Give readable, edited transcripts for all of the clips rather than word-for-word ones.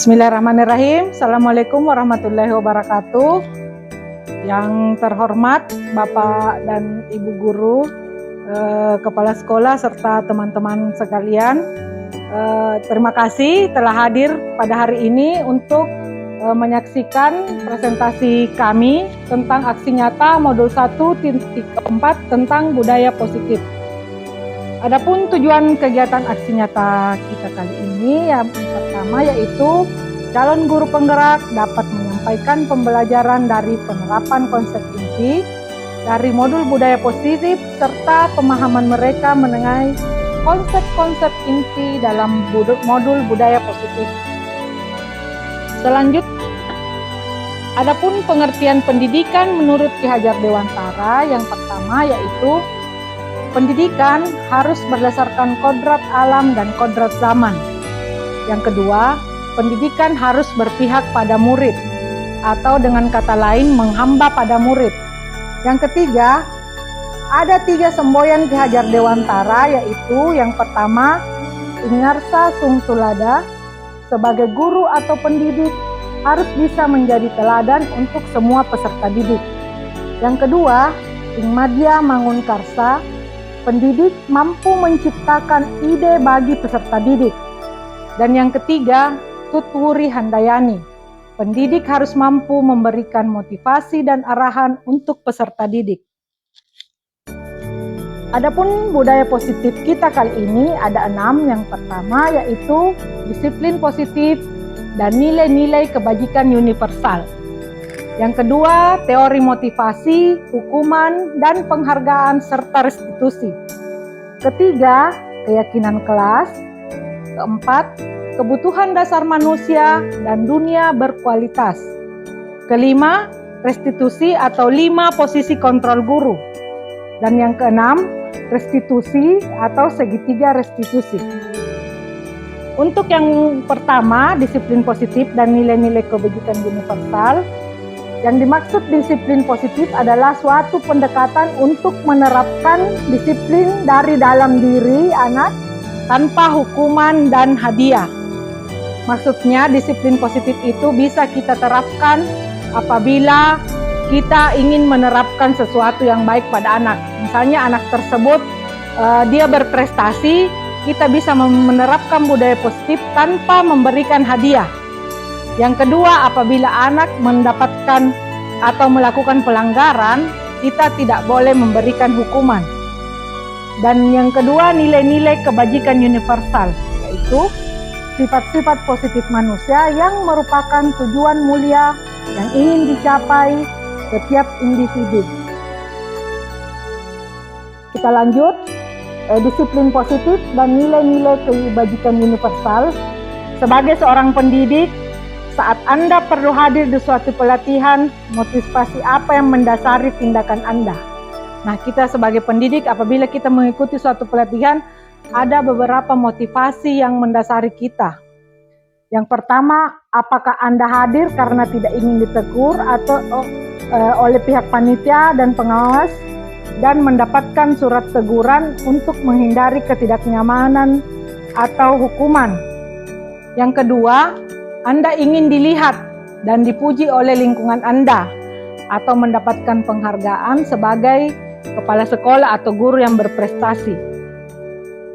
Bismillahirrahmanirrahim. Assalamualaikum warahmatullahi wabarakatuh. Yang terhormat Bapak dan Ibu Guru, Kepala Sekolah serta teman-teman sekalian, terima kasih telah hadir pada hari ini untuk menyaksikan presentasi kami tentang aksi nyata modul 1.4 tentang budaya positif. Adapun tujuan kegiatan aksi nyata kita kali ini yang pertama yaitu calon guru penggerak dapat menyampaikan pembelajaran dari penerapan konsep inti dari modul budaya positif serta pemahaman mereka mengenai konsep-konsep inti dalam modul budaya positif. Selanjutnya, adapun pengertian pendidikan menurut Ki Hajar Dewantara yang pertama yaitu pendidikan harus berdasarkan kodrat alam dan kodrat zaman. Yang kedua, pendidikan harus berpihak pada murid, atau dengan kata lain menghamba pada murid. Yang ketiga, ada 3 semboyan Ki Hajar Dewantara, yaitu yang pertama, Ingarsa Sung Tulada, sebagai guru atau pendidik harus bisa menjadi teladan untuk semua peserta didik. Yang kedua, Ingmadya Mangun Karsa, pendidik mampu menciptakan ide bagi peserta didik. Dan yang ketiga, Tutwuri Handayani, pendidik harus mampu memberikan motivasi dan arahan untuk peserta didik. Adapun budaya positif kita kali ini ada 6. Yang pertama yaitu disiplin positif dan nilai-nilai kebajikan universal. Yang kedua, teori motivasi, hukuman, dan penghargaan serta restitusi. Ketiga, keyakinan kelas. Keempat, kebutuhan dasar manusia dan dunia berkualitas. Kelima, restitusi atau 5 posisi kontrol guru. Dan yang keenam, restitusi atau segitiga restitusi. Untuk yang pertama, disiplin positif dan nilai-nilai kebajikan universal. Yang dimaksud disiplin positif adalah suatu pendekatan untuk menerapkan disiplin dari dalam diri anak tanpa hukuman dan hadiah. Maksudnya disiplin positif itu bisa kita terapkan apabila kita ingin menerapkan sesuatu yang baik pada anak. Misalnya anak tersebut dia berprestasi, kita bisa menerapkan budaya positif tanpa memberikan hadiah. Yang kedua, apabila anak mendapatkan atau melakukan pelanggaran, kita tidak boleh memberikan hukuman. Dan yang kedua, nilai-nilai kebajikan universal, yaitu sifat-sifat positif manusia yang merupakan tujuan mulia yang ingin dicapai setiap individu. Kita lanjut, disiplin positif dan nilai-nilai kebajikan universal. Sebagai seorang pendidik, saat Anda perlu hadir di suatu pelatihan, motivasi apa yang mendasari tindakan Anda? Nah, kita sebagai pendidik apabila kita mengikuti suatu pelatihan, ada beberapa motivasi yang mendasari kita. Yang pertama, apakah Anda hadir karena tidak ingin ditegur atau oleh pihak panitia dan pengawas dan mendapatkan surat teguran untuk menghindari ketidaknyamanan atau hukuman? Yang kedua, Anda ingin dilihat dan dipuji oleh lingkungan Anda atau mendapatkan penghargaan sebagai kepala sekolah atau guru yang berprestasi,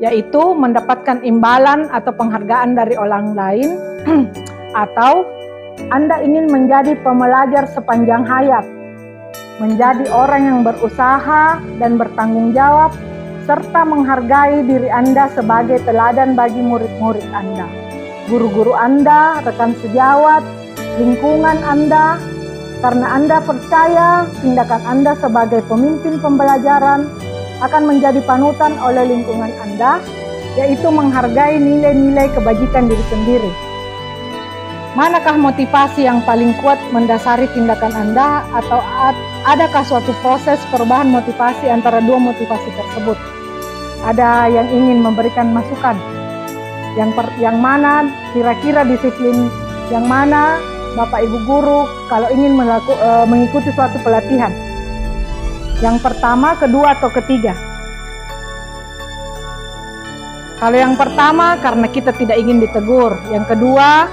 yaitu mendapatkan imbalan atau penghargaan dari orang lain atau Anda ingin menjadi pembelajar sepanjang hayat, menjadi orang yang berusaha dan bertanggung jawab serta menghargai diri Anda sebagai teladan bagi murid-murid Anda, guru-guru Anda, rekan sejawat, lingkungan Anda, karena Anda percaya tindakan Anda sebagai pemimpin pembelajaran akan menjadi panutan oleh lingkungan Anda, yaitu menghargai nilai-nilai kebajikan diri sendiri. Manakah motivasi yang paling kuat mendasari tindakan Anda, atau adakah suatu proses perubahan motivasi antara 2 motivasi tersebut? Ada yang ingin memberikan masukan? Yang mana kira-kira disiplin yang mana Bapak Ibu Guru kalau ingin mengikuti suatu pelatihan? Yang pertama, kedua, atau ketiga? Kalau yang pertama karena kita tidak ingin ditegur. Yang kedua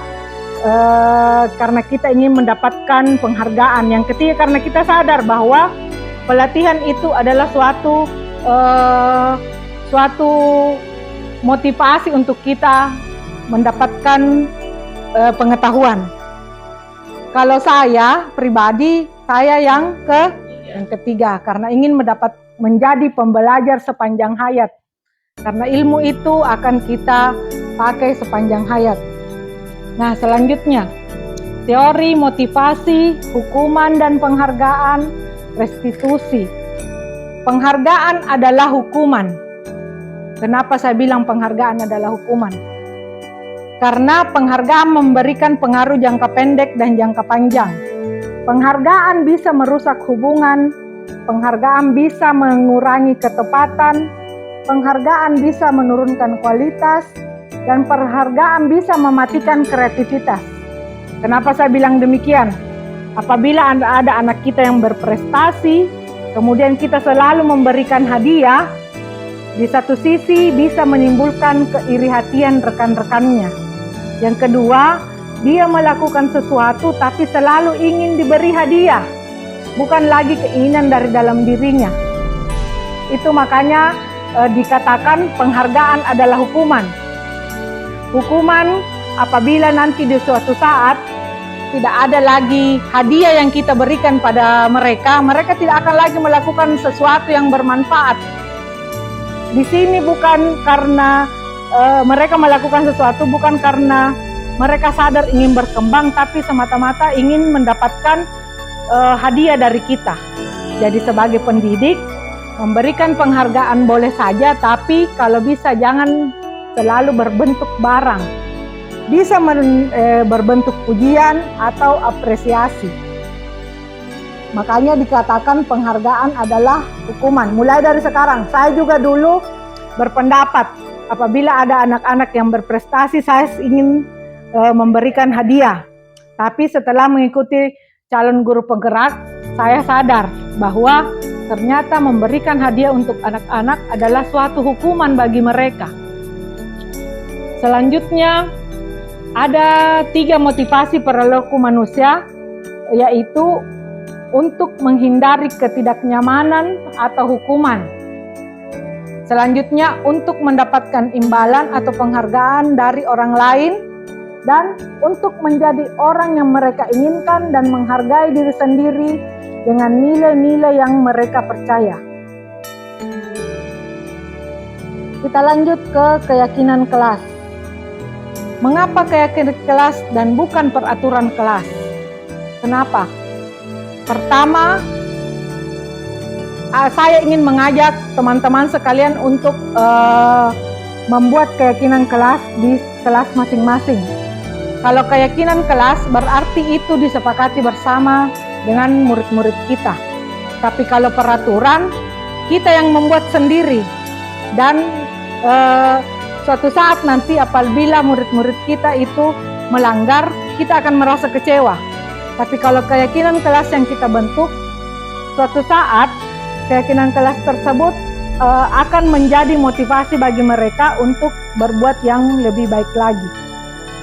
karena kita ingin mendapatkan penghargaan. Yang ketiga, karena kita sadar bahwa pelatihan itu adalah suatu motivasi untuk kita mendapatkan pengetahuan. Kalau saya pribadi, saya yang ketiga, karena ingin menjadi pembelajar sepanjang hayat. Karena ilmu itu akan kita pakai sepanjang hayat. Nah, selanjutnya, teori, motivasi, hukuman dan penghargaan, restitusi. Penghargaan adalah hukuman. Kenapa saya bilang penghargaan adalah hukuman? Karena penghargaan memberikan pengaruh jangka pendek dan jangka panjang. Penghargaan bisa merusak hubungan, penghargaan bisa mengurangi ketepatan, penghargaan bisa menurunkan kualitas, dan penghargaan bisa mematikan kreativitas. Kenapa saya bilang demikian? Apabila ada anak kita yang berprestasi, kemudian kita selalu memberikan hadiah, di satu sisi bisa menimbulkan keiri hatian rekan-rekannya. Yang kedua, dia melakukan sesuatu tapi selalu ingin diberi hadiah, bukan lagi keinginan dari dalam dirinya. Itu makanya dikatakan penghargaan adalah hukuman. Hukuman apabila nanti di suatu saat tidak ada lagi hadiah yang kita berikan pada mereka, mereka tidak akan lagi melakukan sesuatu yang bermanfaat. Di sini bukan karena mereka melakukan sesuatu, bukan karena mereka sadar ingin berkembang, tapi semata-mata ingin mendapatkan hadiah dari kita. Jadi sebagai pendidik, memberikan penghargaan boleh saja, tapi kalau bisa jangan selalu berbentuk barang. Bisa berbentuk pujian atau apresiasi. Makanya dikatakan penghargaan adalah hukuman. Mulai dari sekarang, saya juga dulu berpendapat apabila ada anak-anak yang berprestasi, saya ingin memberikan hadiah. Tapi setelah mengikuti calon guru penggerak, saya sadar bahwa ternyata memberikan hadiah untuk anak-anak adalah suatu hukuman bagi mereka. Selanjutnya, ada 3 motivasi perilaku manusia, yaitu untuk menghindari ketidaknyamanan atau hukuman. Selanjutnya, untuk mendapatkan imbalan atau penghargaan dari orang lain, dan untuk menjadi orang yang mereka inginkan dan menghargai diri sendiri dengan nilai-nilai yang mereka percaya. Kita lanjut ke keyakinan kelas. Mengapa keyakinan kelas dan bukan peraturan kelas? Kenapa? Pertama, saya ingin mengajak teman-teman sekalian untuk membuat keyakinan kelas di kelas masing-masing. Kalau keyakinan kelas berarti itu disepakati bersama dengan murid-murid kita. Tapi kalau peraturan, kita yang membuat sendiri. Dan suatu saat nanti apabila murid-murid kita itu melanggar, kita akan merasa kecewa. Tapi kalau keyakinan kelas yang kita bentuk, suatu saat keyakinan kelas tersebut akan menjadi motivasi bagi mereka untuk berbuat yang lebih baik lagi.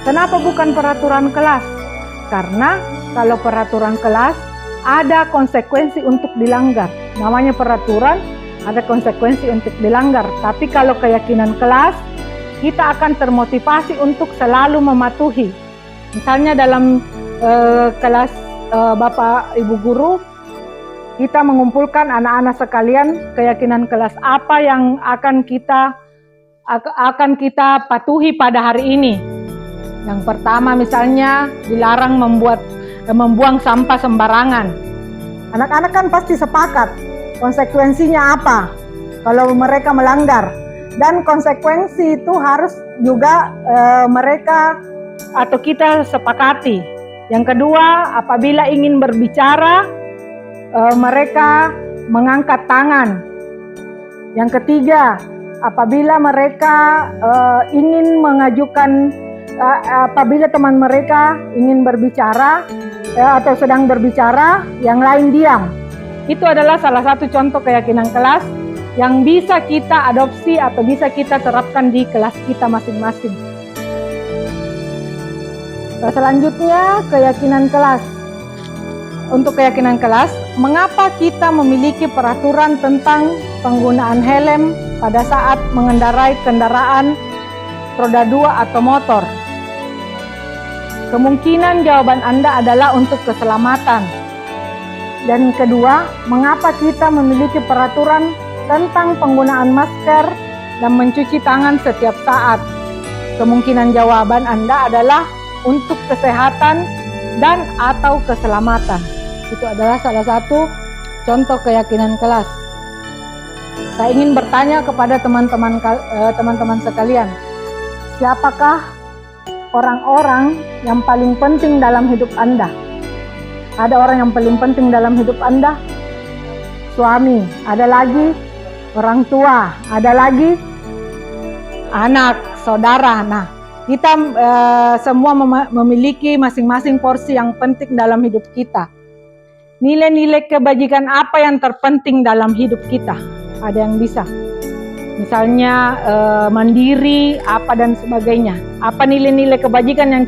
Kenapa bukan peraturan kelas? Karena kalau peraturan kelas ada konsekuensi untuk dilanggar. Namanya peraturan, ada konsekuensi untuk dilanggar. Tapi kalau keyakinan kelas, kita akan termotivasi untuk selalu mematuhi. Misalnya dalam kelas Bapak Ibu Guru, kita mengumpulkan anak-anak sekalian keyakinan kelas apa yang akan kita patuhi pada hari ini. Yang pertama misalnya dilarang membuang sampah sembarangan. Anak-anak kan pasti sepakat konsekuensinya apa kalau mereka melanggar. Dan konsekuensi itu harus juga mereka atau kita sepakati. Yang kedua, apabila ingin berbicara, mereka mengangkat tangan. Yang ketiga, apabila mereka ingin mengajukan, apabila teman mereka ingin berbicara atau sedang berbicara, yang lain diam. Itu adalah salah satu contoh keyakinan kelas yang bisa kita adopsi atau bisa kita terapkan di kelas kita masing-masing. Selanjutnya, keyakinan kelas. Untuk keyakinan kelas, mengapa kita memiliki peraturan tentang penggunaan helm pada saat mengendarai kendaraan roda 2 atau motor? Kemungkinan jawaban Anda adalah untuk keselamatan. Dan kedua, mengapa kita memiliki peraturan tentang penggunaan masker dan mencuci tangan setiap saat? Kemungkinan jawaban Anda adalah untuk kesehatan dan atau keselamatan. Itu adalah salah satu contoh keyakinan kelas. Saya ingin bertanya kepada teman-teman sekalian, siapakah orang-orang yang paling penting dalam hidup Anda? Ada orang yang paling penting dalam hidup Anda? Suami, ada lagi orang tua, ada lagi anak, saudara. Nah, kita semua memiliki masing-masing porsi yang penting dalam hidup kita. Nilai-nilai kebajikan apa yang terpenting dalam hidup kita? Ada yang bisa? Misalnya mandiri, apa dan sebagainya. Apa nilai-nilai kebajikan yang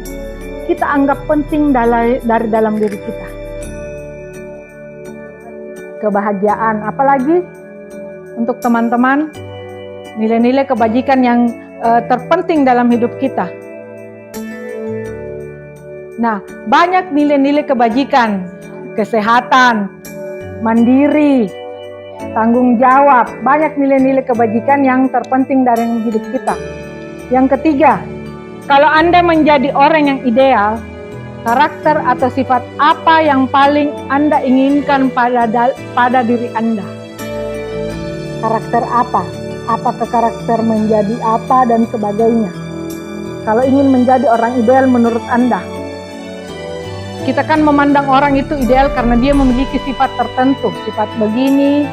kita anggap penting dari dalam diri kita? Kebahagiaan, apalagi untuk teman-teman, nilai-nilai kebajikan yang terpenting dalam hidup kita. Nah, banyak nilai-nilai kebajikan. Kesehatan, mandiri, tanggung jawab, banyak nilai-nilai kebajikan yang terpenting dalam hidup kita. Yang ketiga, kalau Anda menjadi orang yang ideal, karakter atau sifat apa yang paling Anda inginkan pada diri Anda? Karakter apa? Apakah karakter menjadi apa dan sebagainya? Kalau ingin menjadi orang ideal menurut Anda, kita kan memandang orang itu ideal karena dia memiliki sifat tertentu, sifat begini,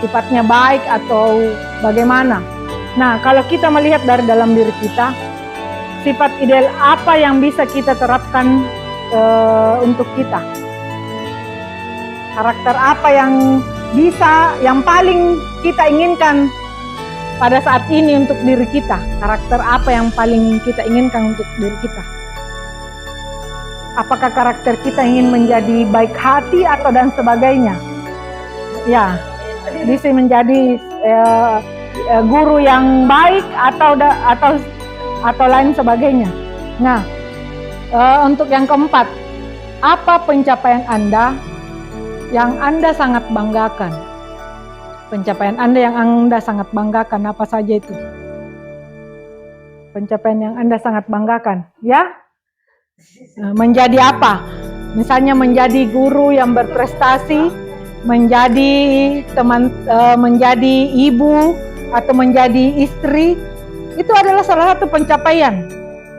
sifatnya baik atau bagaimana. Nah, kalau kita melihat dari dalam diri kita, sifat ideal apa yang bisa kita terapkan untuk kita? Karakter apa yang paling kita inginkan pada saat ini untuk diri kita? Karakter apa yang paling kita inginkan untuk diri kita? Apakah karakter kita ingin menjadi baik hati atau dan sebagainya? Ya, bisa menjadi guru yang baik atau lain sebagainya. Nah, untuk yang keempat, apa pencapaian Anda yang Anda sangat banggakan? Pencapaian Anda yang Anda sangat banggakan, apa saja itu? Pencapaian yang Anda sangat banggakan, ya? Menjadi apa? Misalnya menjadi guru yang berprestasi, menjadi menjadi ibu atau menjadi istri. Itu adalah salah satu pencapaian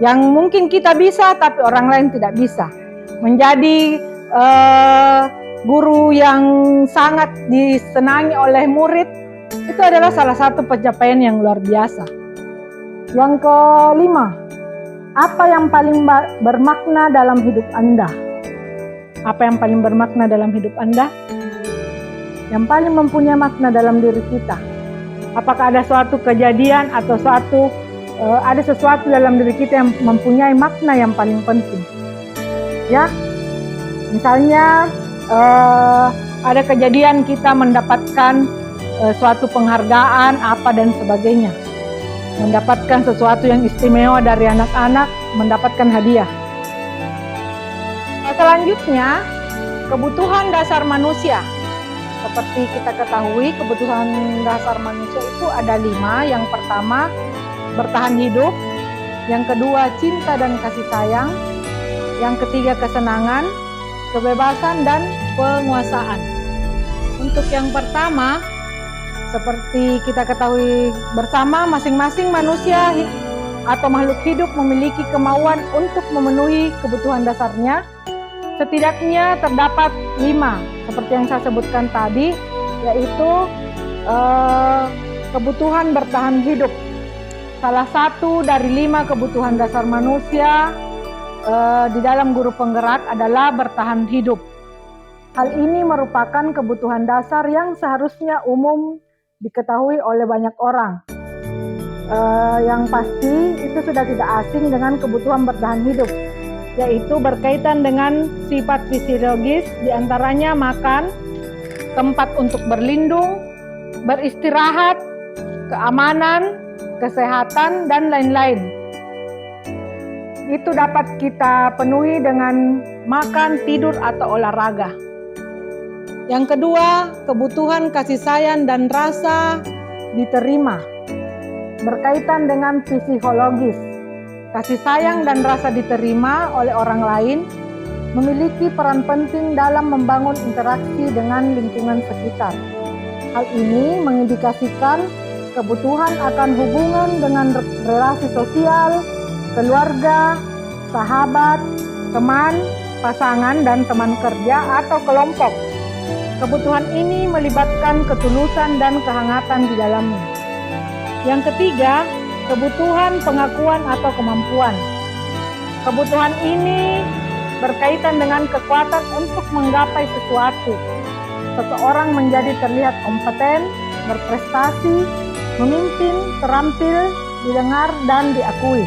yang mungkin kita bisa tapi orang lain tidak bisa. Menjadi guru yang sangat disenangi oleh murid, itu adalah salah satu pencapaian yang luar biasa. Yang kelima, apa yang paling bermakna dalam hidup Anda? Apa yang paling bermakna dalam hidup Anda? Yang paling mempunyai makna dalam diri kita. Apakah ada suatu kejadian atau ada sesuatu dalam diri kita yang mempunyai makna yang paling penting? Ya, misalnya ada kejadian kita mendapatkan suatu penghargaan apa dan sebagainya. Mendapatkan sesuatu yang istimewa dari anak-anak, mendapatkan hadiah. Selanjutnya, kebutuhan dasar manusia. Seperti kita ketahui, kebutuhan dasar manusia itu ada 5. Yang pertama, bertahan hidup. Yang kedua, cinta dan kasih sayang. Yang ketiga, kesenangan, kebebasan, dan penguasaan. Untuk yang pertama, seperti kita ketahui bersama, masing-masing manusia atau makhluk hidup memiliki kemauan untuk memenuhi kebutuhan dasarnya. Setidaknya terdapat 5, seperti yang saya sebutkan tadi, yaitu kebutuhan bertahan hidup. Salah satu dari 5 kebutuhan dasar manusia di dalam Guru Penggerak adalah bertahan hidup. Hal ini merupakan kebutuhan dasar yang seharusnya umum diketahui oleh banyak orang. Yang pasti itu sudah tidak asing dengan kebutuhan bertahan hidup. yaitu berkaitan dengan sifat fisiologis, diantaranya makan, tempat untuk berlindung, beristirahat, keamanan, kesehatan, dan lain-lain. Itu dapat kita penuhi dengan makan, tidur, atau olahraga. Yang kedua, kebutuhan kasih sayang dan rasa diterima, berkaitan dengan psikologis. Kasih sayang dan rasa diterima oleh orang lain memiliki peran penting dalam membangun interaksi dengan lingkungan sekitar. Hal ini mengindikasikan kebutuhan akan hubungan dengan relasi sosial, keluarga, sahabat, teman, pasangan, dan teman kerja atau kelompok. Kebutuhan ini melibatkan ketulusan dan kehangatan di dalamnya. Yang ketiga, kebutuhan pengakuan atau kemampuan. Kebutuhan ini berkaitan dengan kekuatan untuk menggapai sesuatu. Seseorang menjadi terlihat kompeten, berprestasi, memimpin, terampil, didengar, dan diakui.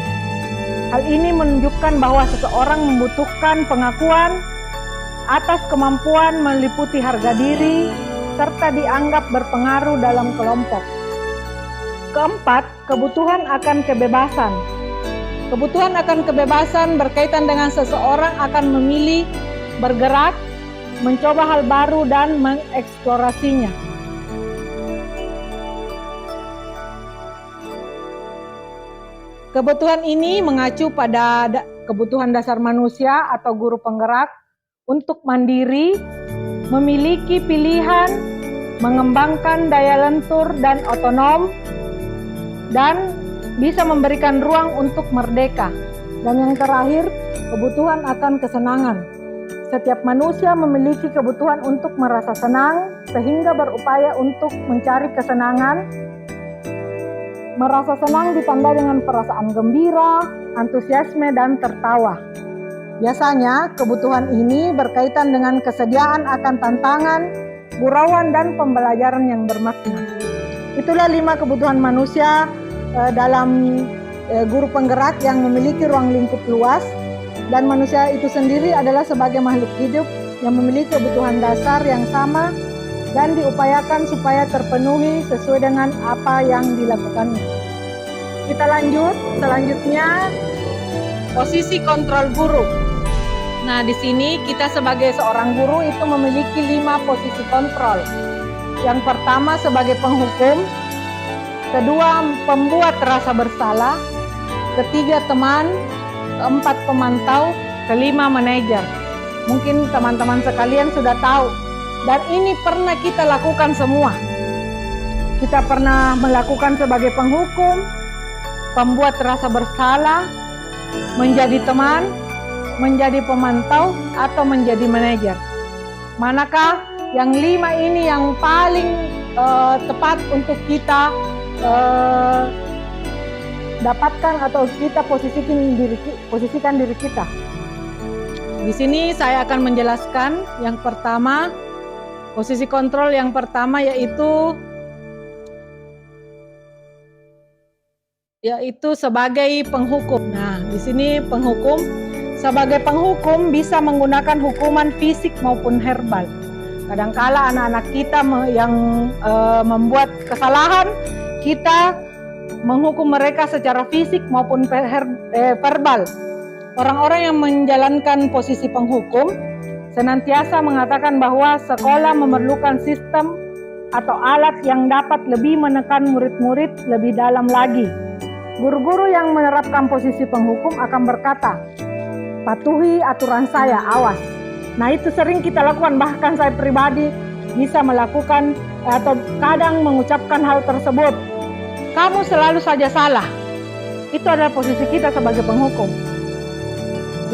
Hal ini menunjukkan bahwa seseorang membutuhkan pengakuan atas kemampuan meliputi harga diri, serta dianggap berpengaruh dalam kelompok. Keempat, kebutuhan akan kebebasan. Kebutuhan akan kebebasan berkaitan dengan seseorang akan memilih, bergerak, mencoba hal baru, dan mengeksplorasinya. Kebutuhan ini mengacu pada kebutuhan dasar manusia atau guru penggerak untuk mandiri, memiliki pilihan, mengembangkan daya lentur dan otonom, dan bisa memberikan ruang untuk merdeka. Dan yang terakhir, kebutuhan akan kesenangan. Setiap manusia memiliki kebutuhan untuk merasa senang, sehingga berupaya untuk mencari kesenangan. Merasa senang ditandai dengan perasaan gembira, antusiasme, dan tertawa. Biasanya, kebutuhan ini berkaitan dengan kesediaan akan tantangan, gurauan, dan pembelajaran yang bermakna. Itulah 5 kebutuhan manusia dalam guru penggerak yang memiliki ruang lingkup luas, dan manusia itu sendiri adalah sebagai makhluk hidup yang memiliki kebutuhan dasar yang sama dan diupayakan supaya terpenuhi sesuai dengan apa yang dilakukannya. Kita lanjut, selanjutnya posisi kontrol guru. Nah, di sini kita sebagai seorang guru itu memiliki 5 posisi kontrol. Yang pertama sebagai penghukum, kedua pembuat rasa bersalah, ketiga teman, keempat pemantau, kelima manajer. Mungkin teman-teman sekalian sudah tahu, dan ini pernah kita lakukan semua. Kita pernah melakukan sebagai penghukum, pembuat rasa bersalah, menjadi teman, menjadi pemantau, atau menjadi manajer. Manakah yang 5 ini yang paling tepat untuk kita dapatkan atau kita posisikan diri kita? Di sini saya akan menjelaskan yang pertama, posisi kontrol yang pertama yaitu sebagai penghukum. Nah, di sini penghukum, sebagai penghukum bisa menggunakan hukuman fisik maupun herbal. Kadangkala anak-anak kita yang membuat kesalahan, kita menghukum mereka secara fisik maupun verbal. Orang-orang yang menjalankan posisi penghukum senantiasa mengatakan bahwa sekolah memerlukan sistem atau alat yang dapat lebih menekan murid-murid lebih dalam lagi. Guru-guru yang menerapkan posisi penghukum akan berkata, "Patuhi aturan saya, awas." Nah, itu sering kita lakukan, bahkan saya pribadi bisa melakukan atau kadang mengucapkan hal tersebut. Kamu selalu saja salah. Itu adalah posisi kita sebagai penghukum.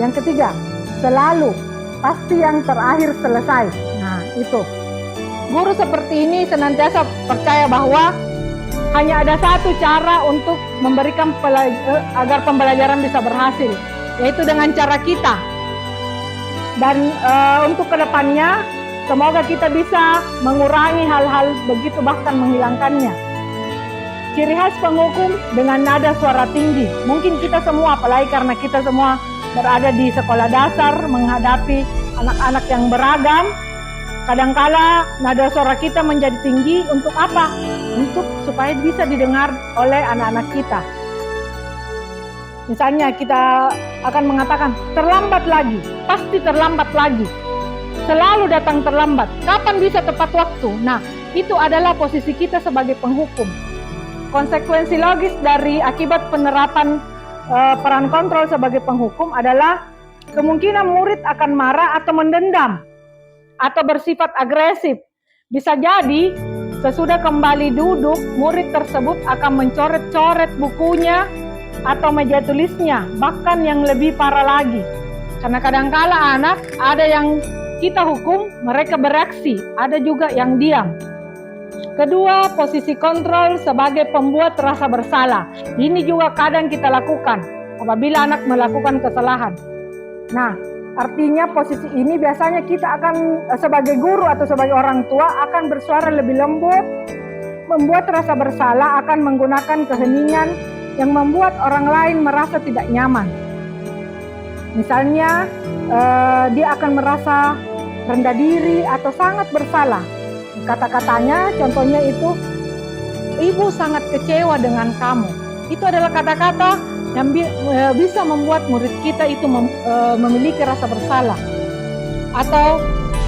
Yang ketiga, selalu, pasti yang terakhir selesai. Nah, itu. Guru seperti ini senantiasa percaya bahwa hanya ada satu cara untuk memberikan agar pembelajaran bisa berhasil, yaitu dengan cara kita. Dan untuk kedepannya, semoga kita bisa mengurangi hal-hal begitu, bahkan menghilangkannya. Ciri khas penghukum dengan nada suara tinggi. Mungkin kita semua, apalagi karena kita semua berada di sekolah dasar menghadapi anak-anak yang beragam. Kadangkala nada suara kita menjadi tinggi untuk apa? Untuk supaya bisa didengar oleh anak-anak kita. Misalnya kita akan mengatakan terlambat lagi, pasti terlambat lagi. Selalu datang terlambat. Kapan bisa tepat waktu? Nah, itu adalah posisi kita sebagai penghukum. Konsekuensi logis dari akibat penerapan peran kontrol sebagai penghukum adalah kemungkinan murid akan marah atau mendendam atau bersifat agresif. Bisa jadi sesudah kembali duduk, murid tersebut akan mencoret-coret bukunya atau meja tulisnya, bahkan yang lebih parah lagi. Karena kadangkala anak ada yang kita hukum, mereka bereaksi, ada juga yang diam. Kedua, posisi kontrol sebagai pembuat rasa bersalah. Ini juga kadang kita lakukan apabila anak melakukan kesalahan. Nah, artinya posisi ini biasanya kita akan sebagai guru atau sebagai orang tua akan bersuara lebih lembut, membuat rasa bersalah, akan menggunakan keheningan yang membuat orang lain merasa tidak nyaman. Misalnya, dia akan merasa rendah diri atau sangat bersalah. Kata-katanya, contohnya itu, ibu sangat kecewa dengan kamu. Itu adalah kata-kata yang bisa membuat murid kita itu memiliki rasa bersalah. Atau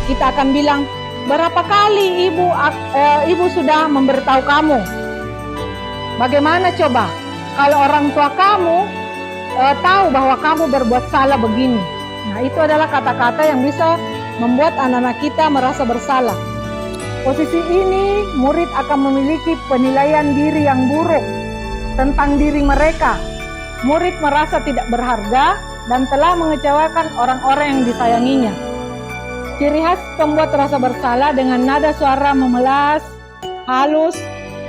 kita akan bilang, berapa kali ibu sudah memberitahu kamu? Bagaimana coba kalau orang tua kamu tahu bahwa kamu berbuat salah begini? Nah, itu adalah kata-kata yang bisa membuat anak-anak kita merasa bersalah. Posisi ini, murid akan memiliki penilaian diri yang buruk tentang diri mereka. Murid merasa tidak berharga dan telah mengecewakan orang-orang yang disayanginya. Ciri khas pembuat rasa bersalah dengan nada suara memelas, halus,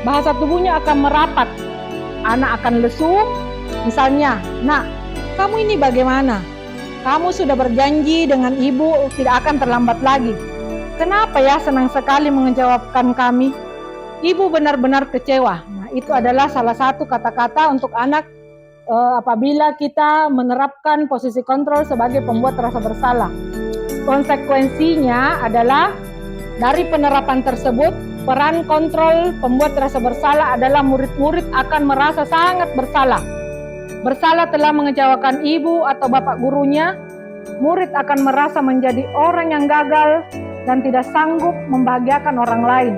bahasa tubuhnya akan merapat. Anak akan lesu, misalnya, "Nak, kamu ini bagaimana? Kamu sudah berjanji dengan ibu tidak akan terlambat lagi. Kenapa ya senang sekali mengejawabkan kami? Ibu benar-benar kecewa." Nah, itu adalah salah satu kata-kata untuk anak apabila kita menerapkan posisi kontrol sebagai pembuat rasa bersalah. Konsekuensinya adalah dari penerapan tersebut, peran kontrol pembuat rasa bersalah adalah murid-murid akan merasa sangat bersalah. Bersalah telah mengecewakan ibu atau bapak gurunya. Murid akan merasa menjadi orang yang gagal dan tidak sanggup membahagiakan orang lain.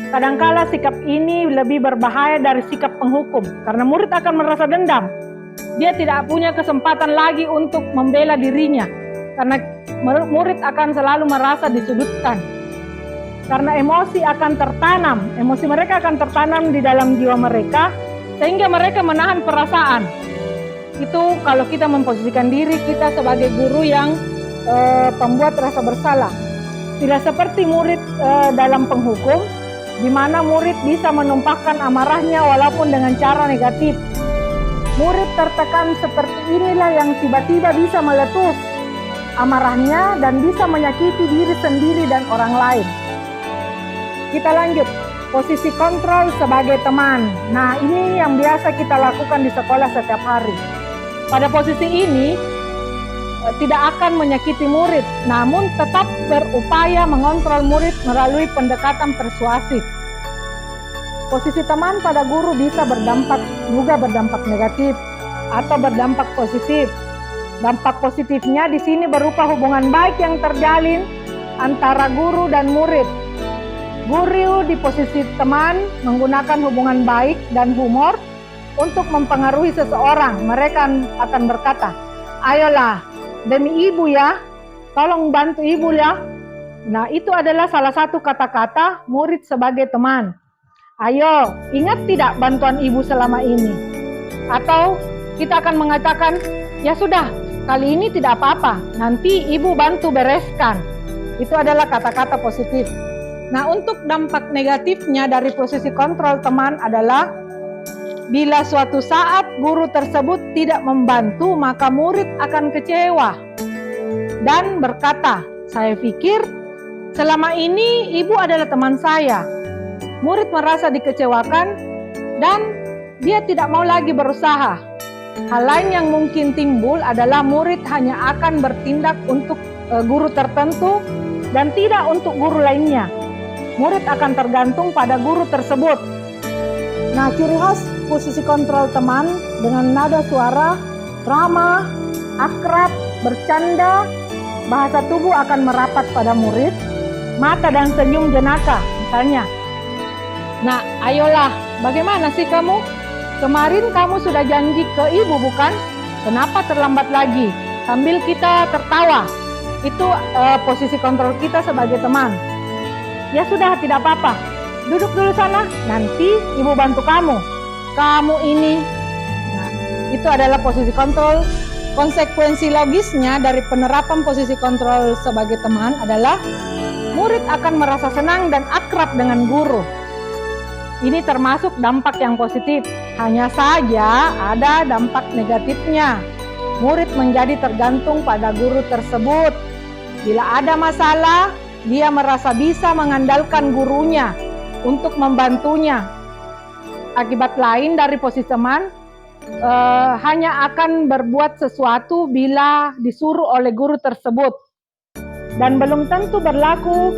Kadangkala sikap ini lebih berbahaya dari sikap penghukum, karena murid akan merasa dendam. Dia tidak punya kesempatan lagi untuk membela dirinya, karena murid akan selalu merasa disudutkan. Karena emosi mereka akan tertanam di dalam jiwa mereka, sehingga mereka menahan perasaan. Itu kalau kita memposisikan diri kita sebagai guru yang pembuat rasa bersalah. Tidak seperti murid dalam penghukum, di mana murid bisa menumpahkan amarahnya walaupun dengan cara negatif. Murid tertekan seperti inilah yang tiba-tiba bisa meletus amarahnya dan bisa menyakiti diri sendiri dan orang lain. Kita lanjut, posisi kontrol sebagai teman. Nah, ini yang biasa kita lakukan di sekolah setiap hari. Pada posisi ini, tidak akan menyakiti murid, namun tetap berupaya mengontrol murid melalui pendekatan persuasif. Posisi teman pada guru bisa berdampak negatif atau berdampak positif. Dampak positifnya di sini berupa hubungan baik yang terjalin antara guru dan murid. Guru di posisi teman menggunakan hubungan baik dan humor untuk mempengaruhi seseorang. Mereka akan berkata, "Ayolah, demi ibu ya, tolong bantu ibu ya." Nah, itu adalah salah satu kata-kata murid sebagai teman. "Ayo, ingat tidak bantuan ibu selama ini?" Atau kita akan mengatakan, "Ya sudah, kali ini tidak apa-apa, nanti ibu bantu bereskan." Itu adalah kata-kata positif. Nah, untuk dampak negatifnya dari posisi kontrol teman adalah bila suatu saat guru tersebut tidak membantu, maka murid akan kecewa dan berkata, "Saya pikir selama ini ibu adalah teman saya." Murid merasa dikecewakan dan dia tidak mau lagi berusaha. Hal lain yang mungkin timbul adalah murid hanya akan bertindak untuk guru tertentu dan tidak untuk guru lainnya. Murid akan tergantung pada guru tersebut. Nah, ciri khas posisi kontrol teman dengan nada suara ramah, akrab, bercanda, bahasa tubuh akan merapat pada murid, mata dan senyum jenaka misalnya. Nah, ayolah, bagaimana sih kamu? Kemarin kamu sudah janji ke ibu bukan? Kenapa terlambat lagi? Sambil kita tertawa. Itu posisi kontrol kita sebagai teman. Ya sudah, tidak apa-apa. Duduk dulu sana, nanti ibu bantu kamu. Kamu ini. Nah, itu adalah posisi kontrol. Konsekuensi logisnya dari penerapan posisi kontrol sebagai teman adalah murid akan merasa senang dan akrab dengan guru. Ini termasuk dampak yang positif. Hanya saja ada dampak negatifnya. Murid menjadi tergantung pada guru tersebut. Bila ada masalah, dia merasa bisa mengandalkan gurunya untuk membantunya. Akibat lain dari posisi teman, hanya akan berbuat sesuatu bila disuruh oleh guru tersebut. Dan belum tentu berlaku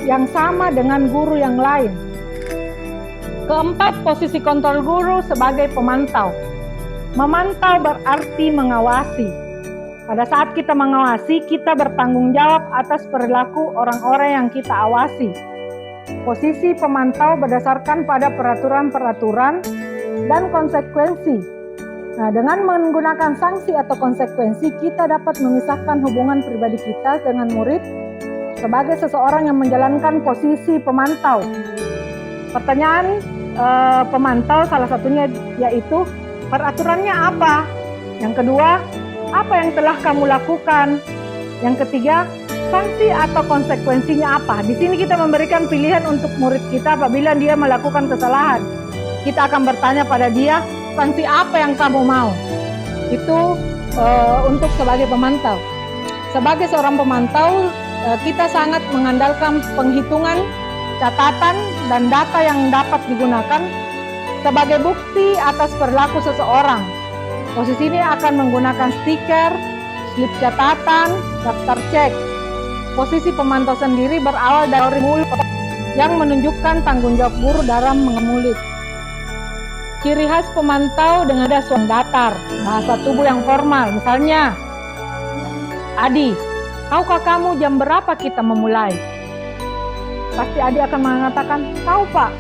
yang sama dengan guru yang lain. Keempat, posisi kontrol guru sebagai pemantau. Memantau berarti mengawasi. Pada saat kita mengawasi, kita bertanggung jawab atas perilaku orang-orang yang kita awasi. Posisi pemantau berdasarkan pada peraturan-peraturan dan konsekuensi. Nah, dengan menggunakan sanksi atau konsekuensi, kita dapat memisahkan hubungan pribadi kita dengan murid sebagai seseorang yang menjalankan posisi pemantau. Pertanyaan pemantau salah satunya yaitu peraturannya apa? Yang kedua, apa yang telah kamu lakukan? Yang ketiga, sanksi atau konsekuensinya apa? Di sini kita memberikan pilihan untuk murid kita apabila dia melakukan kesalahan. Kita akan bertanya pada dia, sanksi apa yang kamu mau? Itu untuk sebagai pemantau. Sebagai seorang pemantau, kita sangat mengandalkan penghitungan, catatan, dan data yang dapat digunakan sebagai bukti atas perilaku seseorang. Posisi ini akan menggunakan stiker, slip catatan, daftar cek. Posisi pemantau sendiri berawal dari mulut yang menunjukkan tanggung jawab guru dalam mengemulit. Ciri khas pemantau dengan nada suara datar, bahasa tubuh yang formal. Misalnya, Adi, tahukah kamu jam berapa kita memulai? Pasti Adi akan mengatakan, tahu Pak.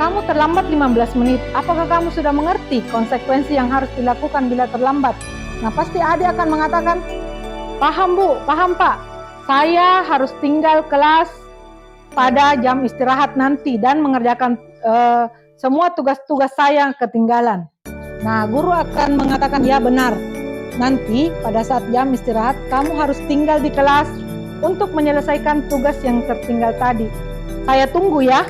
Kamu terlambat 15 menit. Apakah kamu sudah mengerti konsekuensi yang harus dilakukan bila terlambat? Nah, pasti Adi akan mengatakan, paham Bu, paham Pak. Saya harus tinggal kelas pada jam istirahat nanti dan mengerjakan semua tugas-tugas saya yang ketinggalan. Nah, guru akan mengatakan, ya benar. Nanti pada saat jam istirahat, kamu harus tinggal di kelas untuk menyelesaikan tugas yang tertinggal tadi. Saya tunggu ya.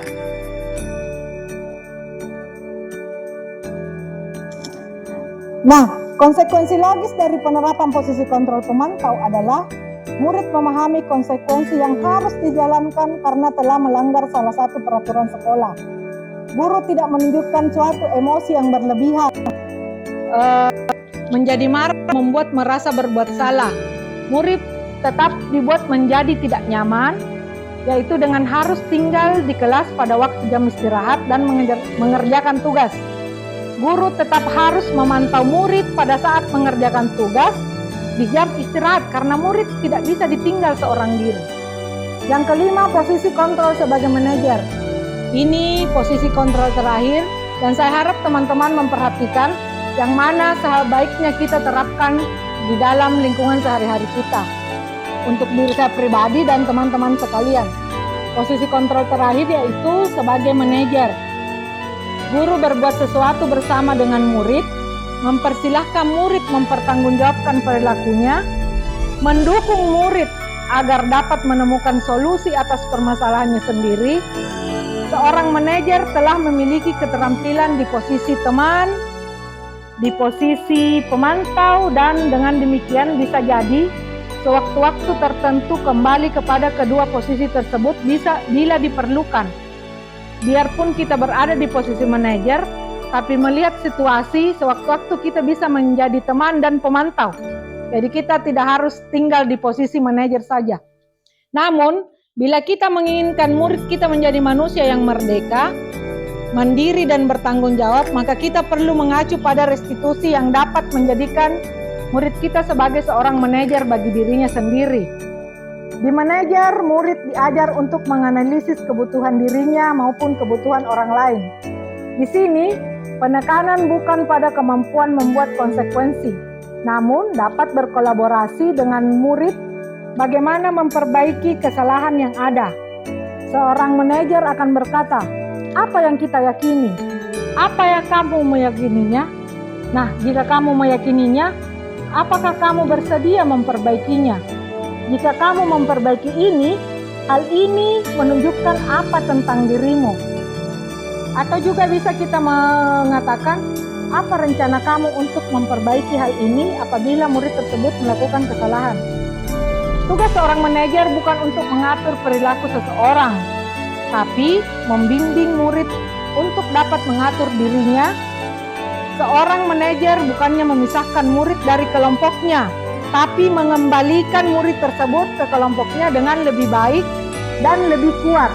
Nah, konsekuensi logis dari penerapan posisi kontrol pemantau adalah murid memahami konsekuensi yang harus dijalankan karena telah melanggar salah satu peraturan sekolah. Guru tidak menunjukkan suatu emosi yang berlebihan, menjadi marah, membuat merasa berbuat salah. Murid tetap dibuat menjadi tidak nyaman, yaitu dengan harus tinggal di kelas pada waktu jam istirahat dan mengerjakan tugas. Guru tetap harus memantau murid pada saat mengerjakan tugas di jam istirahat karena murid tidak bisa ditinggal seorang diri. Yang kelima, posisi kontrol sebagai manajer. Ini posisi kontrol terakhir dan saya harap teman-teman memperhatikan yang mana sebaiknya kita terapkan di dalam lingkungan sehari-hari kita. Untuk diri saya pribadi dan teman-teman sekalian. Posisi kontrol terakhir yaitu sebagai manajer. Guru berbuat sesuatu bersama dengan murid, mempersilahkan murid mempertanggungjawabkan perilakunya, mendukung murid agar dapat menemukan solusi atas permasalahannya sendiri. Seorang manajer telah memiliki keterampilan di posisi teman, di posisi pemantau, dan dengan demikian bisa jadi sewaktu-waktu tertentu kembali kepada kedua posisi tersebut bila diperlukan. Biarpun kita berada di posisi manajer, tapi melihat situasi, sewaktu-waktu kita bisa menjadi teman dan pemantau. Jadi kita tidak harus tinggal di posisi manajer saja. Namun, bila kita menginginkan murid kita menjadi manusia yang merdeka, mandiri dan bertanggung jawab, maka kita perlu mengacu pada restitusi yang dapat menjadikan murid kita sebagai seorang manajer bagi dirinya sendiri. Di manajer, murid diajar untuk menganalisis kebutuhan dirinya maupun kebutuhan orang lain. Di sini, penekanan bukan pada kemampuan membuat konsekuensi, namun dapat berkolaborasi dengan murid bagaimana memperbaiki kesalahan yang ada. Seorang manajer akan berkata, apa yang kita yakini? Apa yang kamu meyakininya? Nah, jika kamu meyakininya, apakah kamu bersedia memperbaikinya? Jika kamu memperbaiki ini, hal ini menunjukkan apa tentang dirimu? Atau juga bisa kita mengatakan, apa rencana kamu untuk memperbaiki hal ini apabila murid tersebut melakukan kesalahan? Tugas seorang manajer bukan untuk mengatur perilaku seseorang, tapi membimbing murid untuk dapat mengatur dirinya. Seorang manajer bukannya memisahkan murid dari kelompoknya, tapi mengembalikan murid tersebut ke kelompoknya dengan lebih baik dan lebih kuat.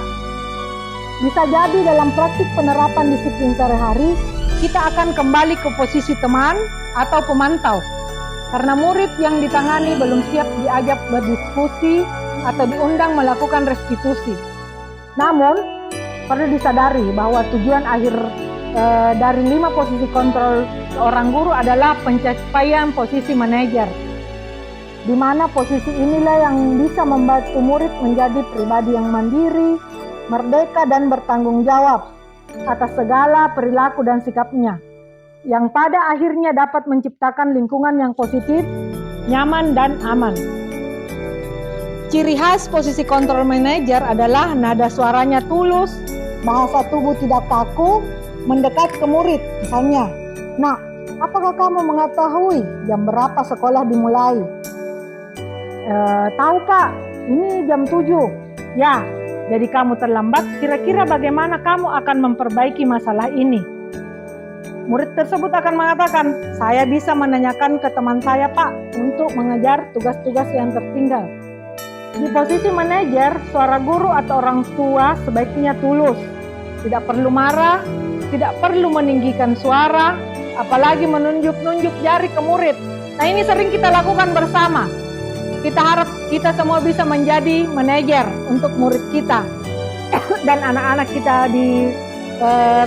Bisa jadi dalam praktik penerapan disiplin sehari-hari, kita akan kembali ke posisi teman atau pemantau. Karena murid yang ditangani belum siap diajak berdiskusi atau diundang melakukan restitusi. Namun, perlu disadari bahwa tujuan akhir dari 5 posisi kontrol seorang guru adalah pencapaian posisi manajer. Di mana posisi inilah yang bisa membantu murid menjadi pribadi yang mandiri, merdeka dan bertanggung jawab atas segala perilaku dan sikapnya, yang pada akhirnya dapat menciptakan lingkungan yang positif, nyaman dan aman. Ciri khas posisi kontrol manajer adalah nada suaranya tulus, bahasa tubuh tidak kaku, mendekat ke murid. Misalnya, "Nak, apakah kamu mengetahui jam berapa sekolah dimulai?" "Tahu Pak, ini jam 7. "Ya, jadi kamu terlambat, kira-kira bagaimana kamu akan memperbaiki masalah ini?" Murid tersebut akan mengatakan, "Saya bisa menanyakan ke teman saya Pak untuk mengejar tugas-tugas yang tertinggal." Di posisi manajer, suara guru atau orang tua sebaiknya tulus. Tidak perlu marah, tidak perlu meninggikan suara, apalagi menunjuk-nunjuk jari ke murid. Nah, ini sering kita lakukan bersama. Kita harap kita semua bisa menjadi manajer untuk murid kita dan anak-anak kita di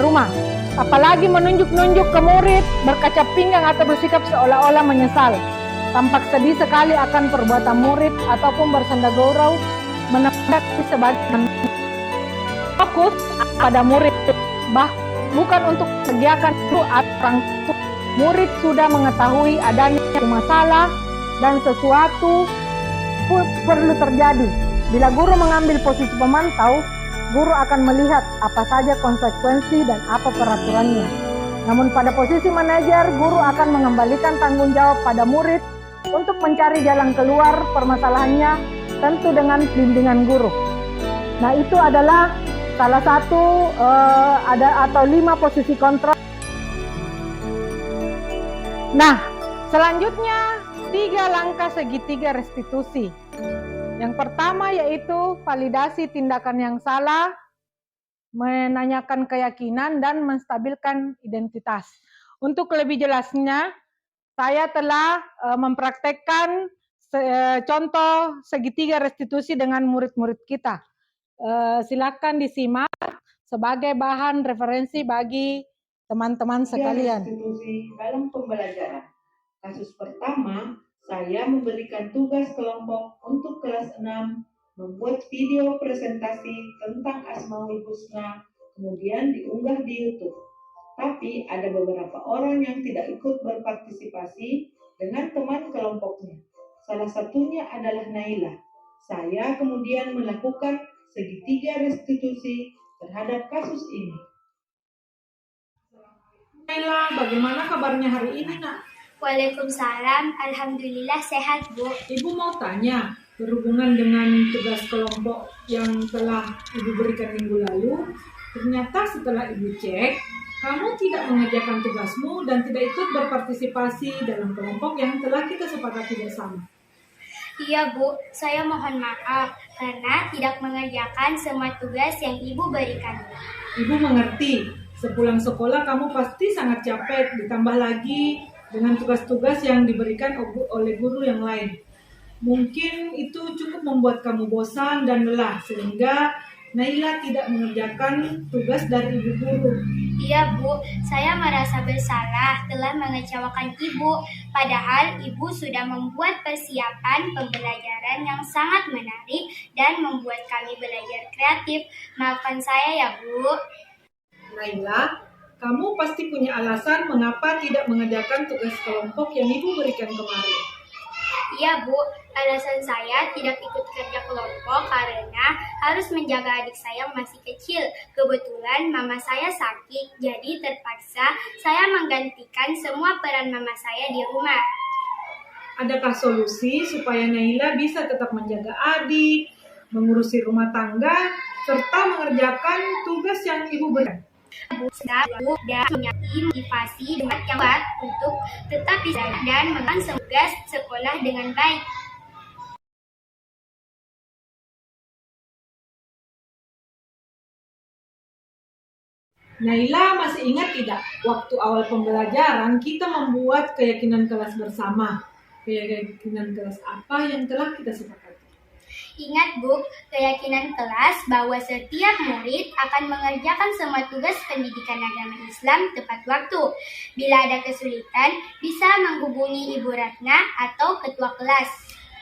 rumah. Apalagi menunjuk-nunjuk ke murid, berkaca pinggang atau bersikap seolah-olah menyesal. Tampak sedih sekali akan perbuatan murid ataupun bersenda gurau menempati sebagian. Fokus pada murid, bukan untuk menyediakan orang tua. Murid sudah mengetahui adanya masalah dan sesuatu perlu terjadi. Bila guru mengambil posisi pemantau, guru akan melihat apa saja konsekuensi dan apa peraturannya. Namun pada posisi manajer, guru akan mengembalikan tanggung jawab pada murid untuk mencari jalan keluar permasalahannya, tentu dengan bimbingan guru. Nah, itu adalah salah satu atau 5 posisi kontrol. Nah, selanjutnya 3 langkah segitiga restitusi. Yang pertama yaitu validasi tindakan yang salah, menanyakan keyakinan, dan menstabilkan identitas. Untuk lebih jelasnya, saya telah mempraktekkan contoh segitiga restitusi dengan murid-murid kita. Silakan disimak sebagai bahan referensi bagi teman-teman sekalian. Restitusi dalam pembelajaran. Kasus pertama, saya memberikan tugas kelompok untuk kelas 6 membuat video presentasi tentang Asmaul Husna, kemudian diunggah di YouTube. Tapi ada beberapa orang yang tidak ikut berpartisipasi dengan teman kelompoknya. Salah satunya adalah Naila. Saya kemudian melakukan segitiga restitusi terhadap kasus ini. Naila, bagaimana kabarnya hari ini, Nak? Waalaikumsalam, alhamdulillah sehat, Bu. Ibu mau tanya, berhubungan dengan tugas kelompok yang telah Ibu berikan minggu lalu, ternyata setelah Ibu cek, kamu tidak mengerjakan tugasmu dan tidak ikut berpartisipasi dalam kelompok yang telah kita sepakati bersama. Iya Bu, saya mohon maaf karena tidak mengerjakan semua tugas yang Ibu berikan. Ibu mengerti, sepulang sekolah kamu pasti sangat capek, ditambah lagi dengan tugas-tugas yang diberikan oleh guru yang lain. Mungkin itu cukup membuat kamu bosan dan lelah, sehingga Naila tidak mengerjakan tugas dari ibu guru. Iya Bu, saya merasa bersalah telah mengecewakan Ibu. Padahal Ibu sudah membuat persiapan pembelajaran yang sangat menarik dan membuat kami belajar kreatif. Maafkan saya ya Bu. Naila, kamu pasti punya alasan mengapa tidak mengerjakan tugas kelompok yang ibu berikan kemarin. Iya Bu, alasan saya tidak ikut kerja kelompok karena harus menjaga adik saya yang masih kecil. Kebetulan mama saya sakit, jadi terpaksa saya menggantikan semua peran mama saya di rumah. Adakah solusi supaya Naila bisa tetap menjaga adik, mengurusi rumah tangga, serta mengerjakan tugas yang ibu berikan? Bu dan memiliki motivasi yang kuat untuk tetap bisa dan melakukan tugas sekolah dengan baik. Naila masih ingat tidak waktu awal pembelajaran kita membuat keyakinan kelas bersama? Keyakinan kelas apa yang telah kita sepakati? Ingat Bu, keyakinan kelas bahwa setiap murid akan mengerjakan semua tugas pendidikan agama Islam tepat waktu. Bila ada kesulitan, bisa menghubungi Ibu Ratna atau ketua kelas.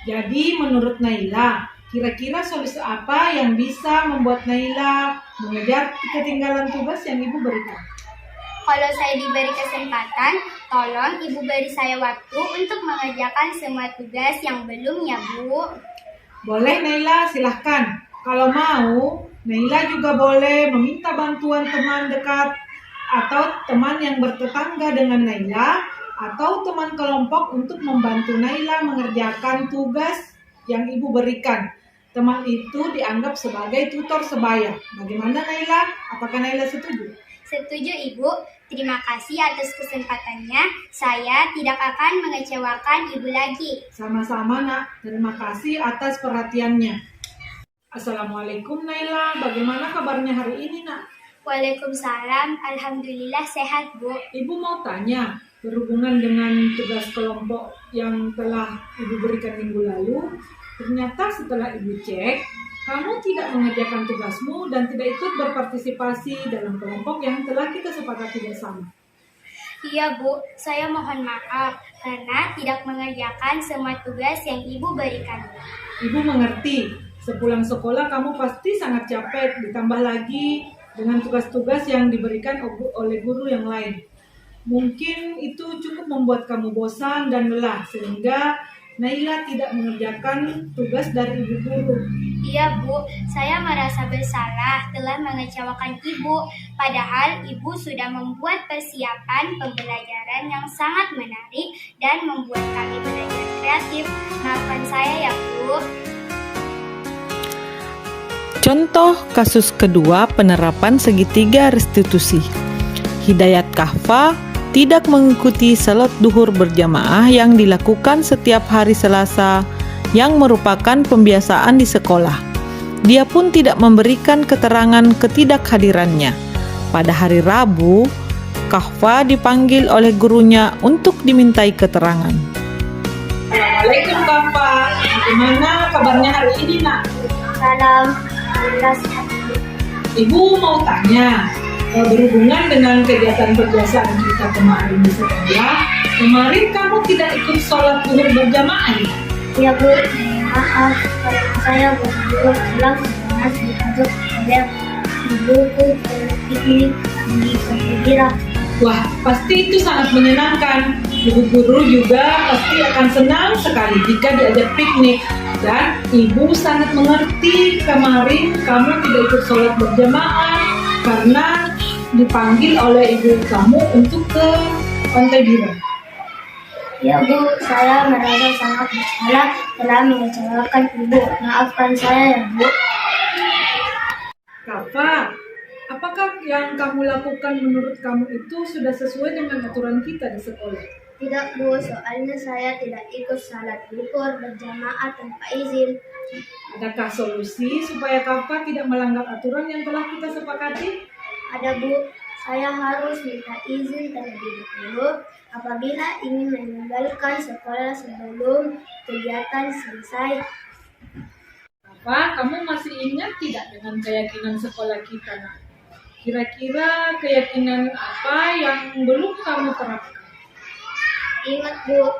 Jadi menurut Naila, kira-kira solusi apa yang bisa membuat Naila mengejar ketinggalan tugas yang ibu berikan? Kalau saya diberi kesempatan, tolong Ibu beri saya waktu untuk mengerjakan semua tugas yang belum ya Bu. Boleh Naila, silahkan. Kalau mau, Naila juga boleh meminta bantuan teman dekat atau teman yang bertetangga dengan Naila atau teman kelompok untuk membantu Naila mengerjakan tugas yang ibu berikan. Teman itu dianggap sebagai tutor sebaya. Bagaimana Naila? Apakah Naila setuju? Setuju Ibu, terima kasih atas kesempatannya. Saya tidak akan mengecewakan Ibu lagi. Sama-sama nak, terima kasih atas perhatiannya. Assalamualaikum Naila, bagaimana kabarnya hari ini nak? Waalaikumsalam, Alhamdulillah sehat Bu. Ibu mau tanya, berhubungan dengan tugas kelompok yang telah ibu berikan minggu lalu, ternyata setelah ibu cek, kamu tidak mengerjakan tugasmu dan tidak ikut berpartisipasi dalam kelompok yang telah kita sepakati bersama. Iya Bu, saya mohon maaf karena tidak mengerjakan semua tugas yang Ibu berikan. Ibu mengerti, sepulang sekolah kamu pasti sangat capek, ditambah lagi dengan tugas-tugas yang diberikan oleh guru yang lain. Mungkin itu cukup membuat kamu bosan dan lelah, sehingga Naila tidak mengerjakan tugas dari ibu guru. Iya Bu, saya merasa bersalah telah mengecewakan Ibu. Padahal Ibu sudah membuat persiapan pembelajaran yang sangat menarik dan membuat kami belajar kreatif. Maafkan saya ya Bu. Contoh kasus kedua penerapan segitiga restitusi. Hidayat Kahfa tidak mengikuti salat duhur berjamaah yang dilakukan setiap hari Selasa yang merupakan pembiasaan di sekolah. Dia pun tidak memberikan keterangan ketidakhadirannya. Pada hari Rabu, Kahfa dipanggil oleh gurunya untuk dimintai keterangan. Assalamualaikum Kahfa, bagaimana kabarnya hari ini nak? Salam. Ibu mau tanya, berhubungan dengan kegiatan kebiasaan kita kemarin di sekolah, kemarin kamu tidak ikut sholat duhur berjamaah ya? Ya Bu, maaf karena saya baru pulang setelah diajak oleh ibuku ke piknik di Kepira. Wah, pasti itu sangat menyenangkan. Ibu guru juga pasti akan senang sekali jika diajak piknik. Dan ibu sangat mengerti kemarin kamu tidak ikut sholat berjamaah karena dipanggil oleh ibu kamu untuk ke Pantai Bira. Ya Bu, saya merasa sangat bersalah telah mengecewakan Ibu. Maafkan saya ya Bu. Kahfa, apakah yang kamu lakukan menurut kamu itu sudah sesuai dengan aturan kita di sekolah? Tidak Bu, soalnya saya tidak ikut salat zuhur berjamaah tanpa izin. Adakah solusi supaya Kava tidak melanggar aturan yang telah kita sepakati? Ada Bu, saya harus minta izin terlebih dahulu apabila ingin meninggalkan sekolah sebelum kegiatan selesai. Kava, kamu masih ingat tidak dengan keyakinan sekolah kita, nak? Kira-kira keyakinan apa yang belum kamu terapkan? Ingat Bu,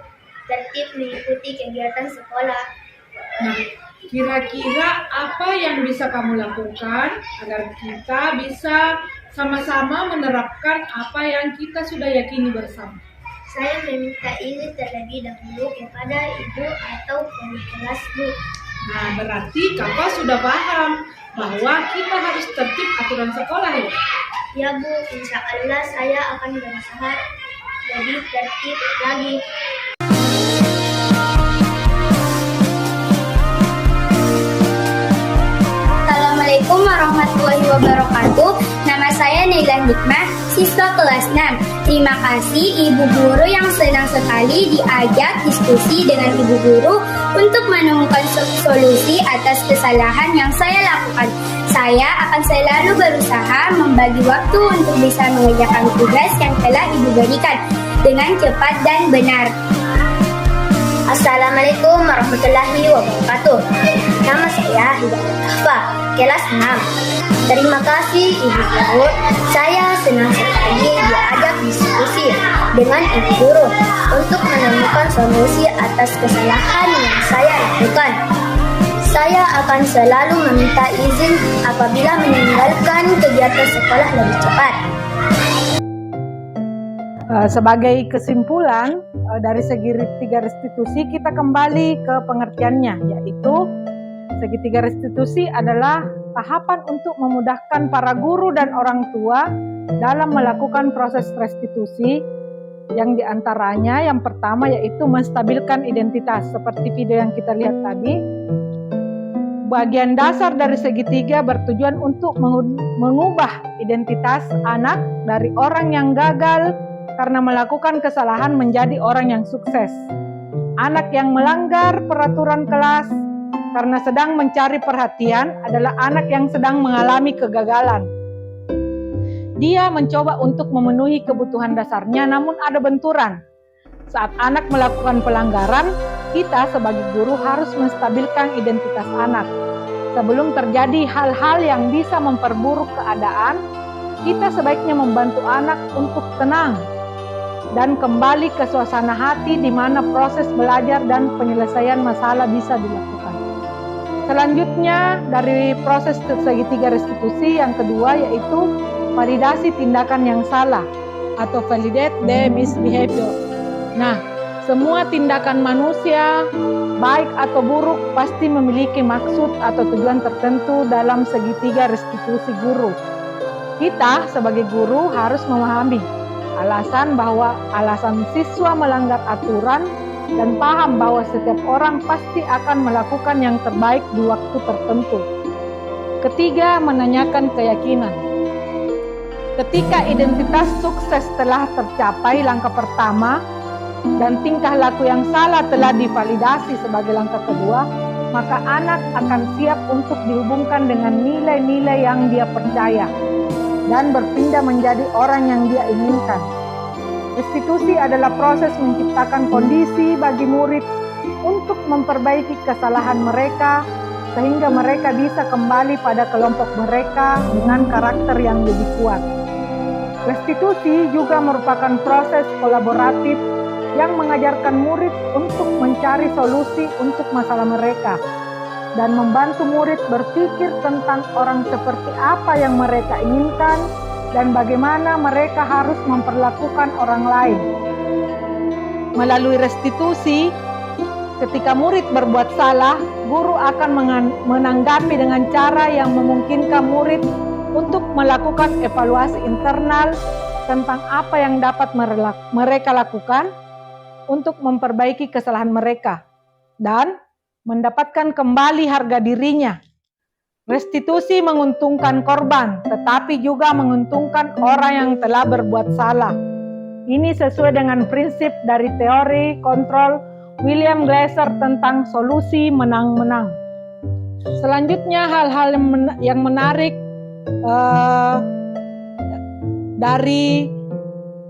tertib mengikuti kegiatan sekolah. Nah, kira-kira apa yang bisa kamu lakukan agar kita bisa sama-sama menerapkan apa yang kita sudah yakini bersama? Saya meminta izin terlebih dahulu kepada ibu atau wali kelas Bu. Nah, berarti Kakak sudah paham bahwa kita harus tertib aturan sekolah ya? Ya Bu, insya Allah saya akan berusaha jadi tertib lagi. Assalamualaikum warahmatullahi wabarakatuh. Nama saya Naila Hikmah, siswa kelas 6. Terima kasih Ibu Guru yang senang sekali diajak diskusi dengan Ibu Guru untuk menemukan solusi atas kesalahan yang saya lakukan. Saya akan selalu berusaha membagi waktu untuk bisa mengerjakan tugas yang telah Ibu berikan dengan cepat dan benar. Assalamualaikum warahmatullahi wabarakatuh. Nama saya Hidayat Kahfa, kelas 6. Terima kasih Ibu Guru. Saya senang sekali diajak diskusi dengan Ibu Guru untuk menemukan solusi atas kesalahan yang saya lakukan. Saya akan selalu meminta izin apabila meninggalkan kegiatan sekolah lebih cepat. Sebagai kesimpulan dari segitiga restitusi kita kembali ke pengertiannya, yaitu segitiga restitusi adalah tahapan untuk memudahkan para guru dan orang tua dalam melakukan proses restitusi, yang diantaranya yang pertama yaitu menstabilkan identitas. Seperti video yang kita lihat tadi, bagian dasar dari segitiga bertujuan untuk mengubah identitas anak dari orang yang gagal karena melakukan kesalahan menjadi orang yang sukses. Anak yang melanggar peraturan kelas karena sedang mencari perhatian adalah anak yang sedang mengalami kegagalan. Dia mencoba untuk memenuhi kebutuhan dasarnya, namun ada benturan. Saat anak melakukan pelanggaran, kita sebagai guru harus menstabilkan identitas anak. Sebelum terjadi hal-hal yang bisa memperburuk keadaan, kita sebaiknya membantu anak untuk tenang dan kembali ke suasana hati di mana proses belajar dan penyelesaian masalah bisa dilakukan. Selanjutnya dari proses segitiga restitusi yang kedua yaitu validasi tindakan yang salah atau validate the misbehavior. Nah, semua tindakan manusia baik atau buruk pasti memiliki maksud atau tujuan tertentu dalam segitiga restitusi guru. Kita sebagai guru harus memahami alasan siswa melanggar aturan dan paham bahwa setiap orang pasti akan melakukan yang terbaik di waktu tertentu. Ketiga, menanyakan keyakinan. Ketika identitas sukses telah tercapai langkah pertama dan tingkah laku yang salah telah divalidasi sebagai langkah kedua, maka anak akan siap untuk dihubungkan dengan nilai-nilai yang dia percaya dan berpindah menjadi orang yang dia inginkan. Restitusi adalah proses menciptakan kondisi bagi murid untuk memperbaiki kesalahan mereka sehingga mereka bisa kembali pada kelompok mereka dengan karakter yang lebih kuat. Restitusi juga merupakan proses kolaboratif yang mengajarkan murid untuk mencari solusi untuk masalah mereka dan membantu murid berpikir tentang orang seperti apa yang mereka inginkan dan bagaimana mereka harus memperlakukan orang lain. Melalui restitusi, ketika murid berbuat salah, guru akan menanggapi dengan cara yang memungkinkan murid untuk melakukan evaluasi internal tentang apa yang dapat mereka lakukan untuk memperbaiki kesalahan mereka dan mendapatkan kembali harga dirinya. Restitusi menguntungkan korban, tetapi juga menguntungkan orang yang telah berbuat salah. Ini sesuai dengan prinsip dari teori kontrol William Glasser tentang solusi menang-menang. Selanjutnya hal-hal yang menarik dari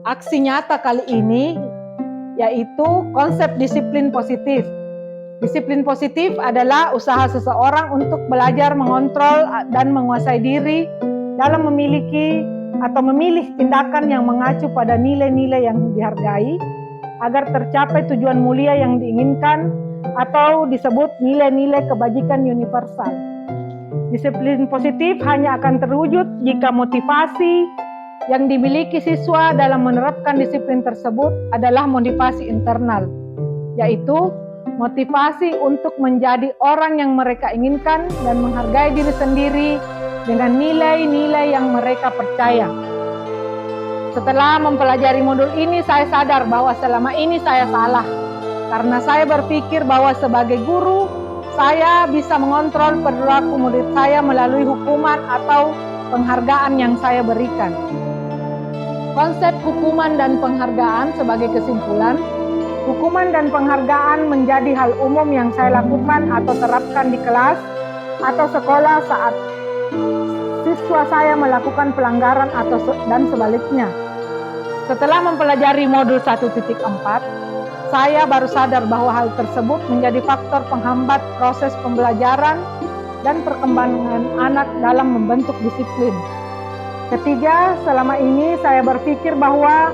aksi nyata kali ini yaitu konsep disiplin positif. Disiplin positif adalah usaha seseorang untuk belajar mengontrol dan menguasai diri dalam memiliki atau memilih tindakan yang mengacu pada nilai-nilai yang dihargai agar tercapai tujuan mulia yang diinginkan atau disebut nilai-nilai kebajikan universal. Disiplin positif hanya akan terwujud jika motivasi yang dimiliki siswa dalam menerapkan disiplin tersebut adalah motivasi internal, yaitu motivasi untuk menjadi orang yang mereka inginkan dan menghargai diri sendiri dengan nilai-nilai yang mereka percaya. Setelah mempelajari modul ini, saya sadar bahwa selama ini saya salah. Karena saya berpikir bahwa sebagai guru, saya bisa mengontrol perilaku murid saya melalui hukuman atau penghargaan yang saya berikan. Konsep hukuman dan penghargaan sebagai kesimpulan, hukuman dan penghargaan menjadi hal umum yang saya lakukan atau terapkan di kelas atau sekolah saat siswa saya melakukan pelanggaran dan sebaliknya. Setelah mempelajari modul 1.4, saya baru sadar bahwa hal tersebut menjadi faktor penghambat proses pembelajaran dan perkembangan anak dalam membentuk disiplin. Ketiga, selama ini saya berpikir bahwa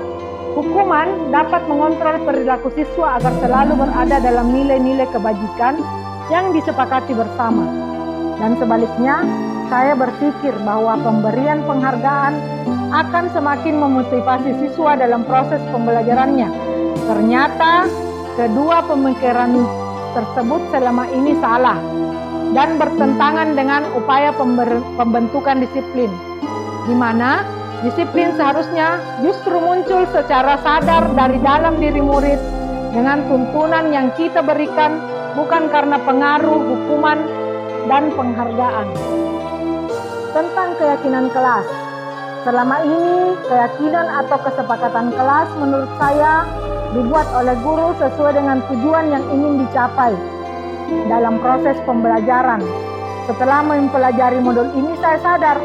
hukuman dapat mengontrol perilaku siswa agar selalu berada dalam nilai-nilai kebajikan yang disepakati bersama. Dan sebaliknya, saya berpikir bahwa pemberian penghargaan akan semakin memotivasi siswa dalam proses pembelajarannya. Ternyata, kedua pemikiran tersebut selama ini salah dan bertentangan dengan upaya pembentukan disiplin, di mana disiplin seharusnya justru muncul secara sadar dari dalam diri murid dengan tuntunan yang kita berikan, bukan karena pengaruh, hukuman, dan penghargaan. Tentang keyakinan kelas. Selama ini, keyakinan atau kesepakatan kelas menurut saya dibuat oleh guru sesuai dengan tujuan yang ingin dicapai dalam proses pembelajaran. Setelah mempelajari modul ini, saya sadar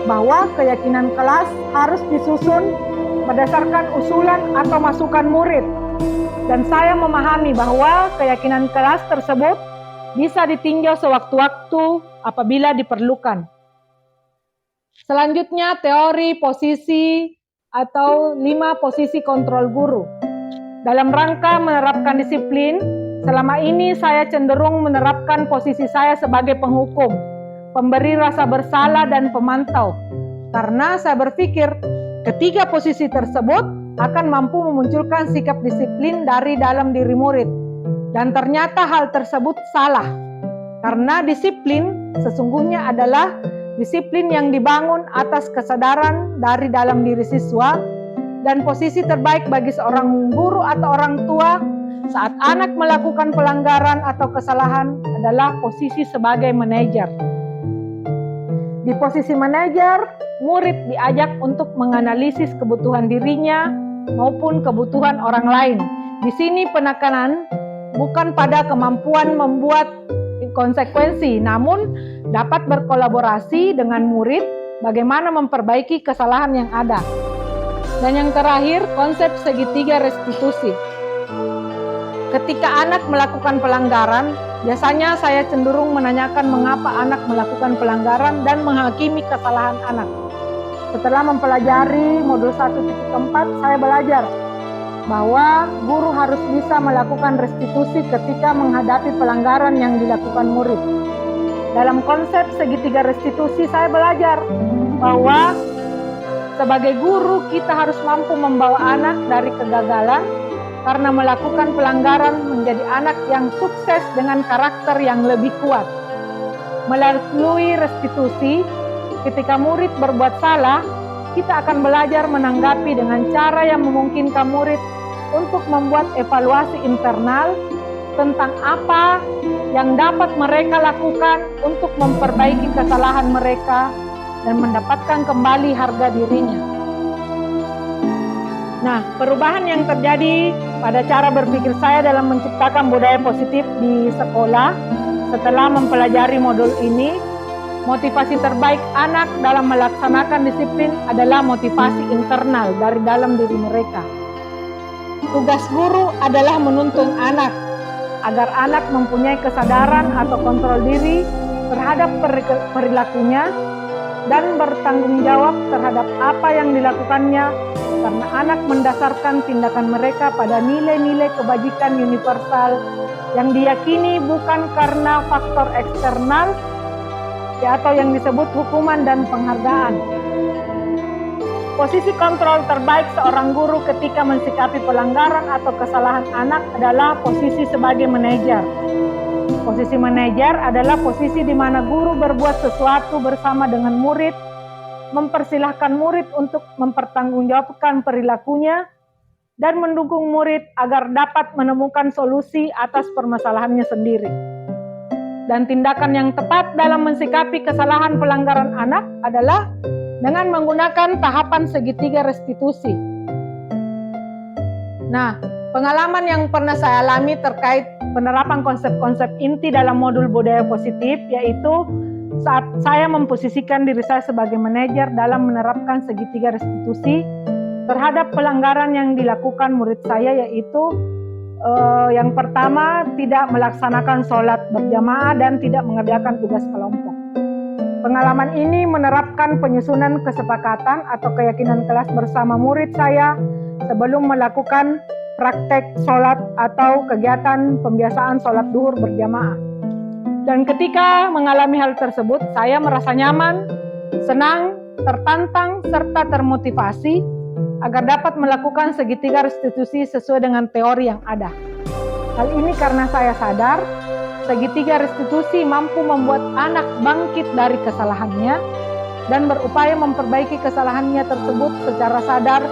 bahwa keyakinan kelas harus disusun berdasarkan usulan atau masukan murid. Dan saya memahami bahwa keyakinan kelas tersebut bisa ditinjau sewaktu-waktu apabila diperlukan. Selanjutnya, teori posisi atau 5 posisi kontrol guru. Dalam rangka menerapkan disiplin, selama ini saya cenderung menerapkan posisi saya sebagai penghukum, pemberi rasa bersalah, dan pemantau. Karena saya berpikir ketiga posisi tersebut akan mampu memunculkan sikap disiplin dari dalam diri murid. Dan ternyata hal tersebut salah. Karena disiplin sesungguhnya adalah disiplin yang dibangun atas kesadaran dari dalam diri siswa, dan posisi terbaik bagi seorang guru atau orang tua saat anak melakukan pelanggaran atau kesalahan adalah posisi sebagai manajer. Di posisi manajer, murid diajak untuk menganalisis kebutuhan dirinya maupun kebutuhan orang lain. Di sini penekanan bukan pada kemampuan membuat konsekuensi, namun dapat berkolaborasi dengan murid bagaimana memperbaiki kesalahan yang ada. Dan yang terakhir, konsep segitiga restitusi. Ketika anak melakukan pelanggaran, biasanya saya cenderung menanyakan mengapa anak melakukan pelanggaran dan menghakimi kesalahan anak. Setelah mempelajari modul 1.4, saya belajar bahwa guru harus bisa melakukan restitusi ketika menghadapi pelanggaran yang dilakukan murid. Dalam konsep segitiga restitusi, saya belajar bahwa sebagai guru kita harus mampu membawa anak dari kegagalan karena melakukan pelanggaran menjadi anak yang sukses dengan karakter yang lebih kuat. Melalui restitusi, ketika murid berbuat salah, kita akan belajar menanggapi dengan cara yang memungkinkan murid untuk membuat evaluasi internal tentang apa yang dapat mereka lakukan untuk memperbaiki kesalahan mereka dan mendapatkan kembali harga dirinya. Nah, perubahan yang terjadi pada cara berpikir saya dalam menciptakan budaya positif di sekolah setelah mempelajari modul ini, motivasi terbaik anak dalam melaksanakan disiplin adalah motivasi internal dari dalam diri mereka. Tugas guru adalah menuntun anak agar anak mempunyai kesadaran atau kontrol diri terhadap perilakunya dan bertanggung jawab terhadap apa yang dilakukannya, karena anak mendasarkan tindakan mereka pada nilai-nilai kebajikan universal yang diyakini bukan karena faktor eksternal atau yang disebut hukuman dan penghargaan. Posisi kontrol terbaik seorang guru ketika mensikapi pelanggaran atau kesalahan anak adalah posisi sebagai manajer. Posisi manajer adalah posisi di mana guru berbuat sesuatu bersama dengan murid, mempersilahkan murid untuk mempertanggungjawabkan perilakunya, dan mendukung murid agar dapat menemukan solusi atas permasalahannya sendiri. Dan tindakan yang tepat dalam mensikapi kesalahan pelanggaran anak adalah dengan menggunakan tahapan segitiga restitusi. Nah, pengalaman yang pernah saya alami terkait penerapan konsep-konsep inti dalam modul budaya positif, yaitu saat saya memposisikan diri saya sebagai manajer dalam menerapkan segitiga restitusi terhadap pelanggaran yang dilakukan murid saya, yaitu yang pertama, tidak melaksanakan sholat berjamaah dan tidak mengerjakan tugas kelompok. Pengalaman ini menerapkan penyusunan kesepakatan atau keyakinan kelas bersama murid saya sebelum melakukan praktek sholat atau kegiatan pembiasaan sholat duhur berjamaah. Dan ketika mengalami hal tersebut, saya merasa nyaman, senang, tertantang, serta termotivasi agar dapat melakukan segitiga restitusi sesuai dengan teori yang ada. Hal ini karena saya sadar segitiga restitusi mampu membuat anak bangkit dari kesalahannya dan berupaya memperbaiki kesalahannya tersebut secara sadar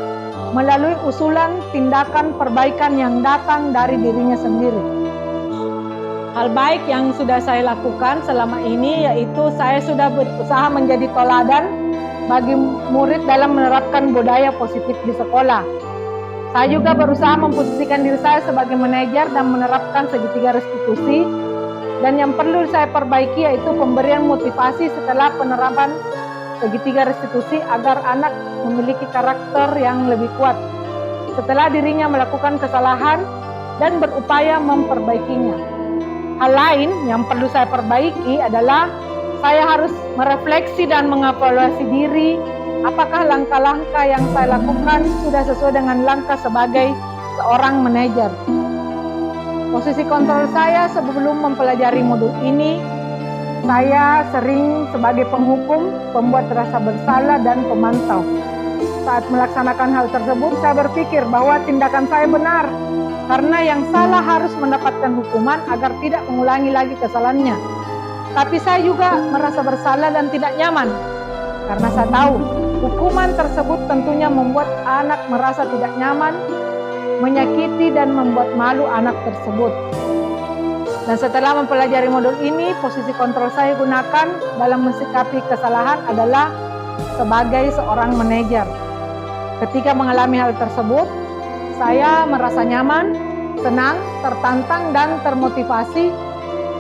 melalui usulan tindakan perbaikan yang datang dari dirinya sendiri. Hal baik yang sudah saya lakukan selama ini yaitu saya sudah berusaha menjadi teladan bagi murid dalam menerapkan budaya positif di sekolah. Saya juga berusaha memposisikan diri saya sebagai manajer dan menerapkan segitiga restitusi. Dan yang perlu saya perbaiki yaitu pemberian motivasi setelah penerapan segitiga restitusi agar anak memiliki karakter yang lebih kuat setelah dirinya melakukan kesalahan dan berupaya memperbaikinya. Hal lain yang perlu saya perbaiki adalah saya harus merefleksi dan mengevaluasi diri apakah langkah-langkah yang saya lakukan sudah sesuai dengan langkah sebagai seorang manajer. Posisi kontrol saya sebelum mempelajari modul ini, saya sering sebagai penghukum, pembuat rasa bersalah, dan pemantau. Saat melaksanakan hal tersebut, saya berpikir bahwa tindakan saya benar, karena yang salah harus mendapatkan hukuman agar tidak mengulangi lagi kesalahannya. Tapi saya juga merasa bersalah dan tidak nyaman, karena saya tahu hukuman tersebut tentunya membuat anak merasa tidak nyaman, menyakiti dan membuat malu anak tersebut. Dan setelah mempelajari modul ini, posisi kontrol saya gunakan dalam mensikapi kesalahan adalah sebagai seorang manajer. Ketika mengalami hal tersebut, saya merasa nyaman, senang, tertantang, dan termotivasi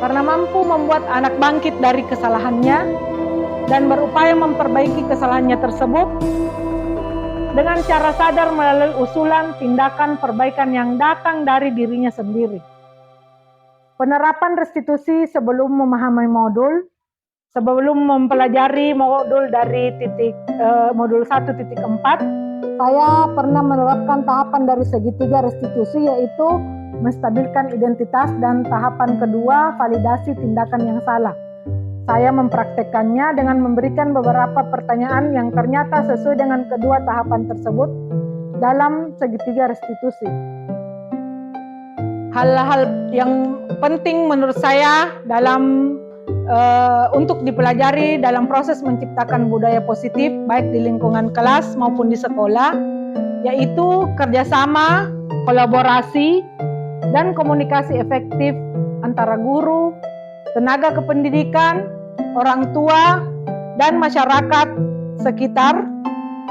karena mampu membuat anak bangkit dari kesalahannya dan berupaya memperbaiki kesalahannya tersebut dengan cara sadar melalui usulan tindakan perbaikan yang datang dari dirinya sendiri. Penerapan restitusi sebelum memahami modul, sebelum mempelajari modul dari modul 1.4, saya pernah menerapkan tahapan dari segitiga restitusi, yaitu menstabilkan identitas, dan tahapan kedua, validasi tindakan yang salah. Saya mempraktekkannya dengan memberikan beberapa pertanyaan yang ternyata sesuai dengan kedua tahapan tersebut dalam segitiga restitusi. Hal-hal yang penting menurut saya dalam untuk dipelajari dalam proses menciptakan budaya positif baik di lingkungan kelas maupun di sekolah, yaitu kerjasama, kolaborasi, dan komunikasi efektif antara guru, tenaga kependidikan, orang tua, dan masyarakat sekitar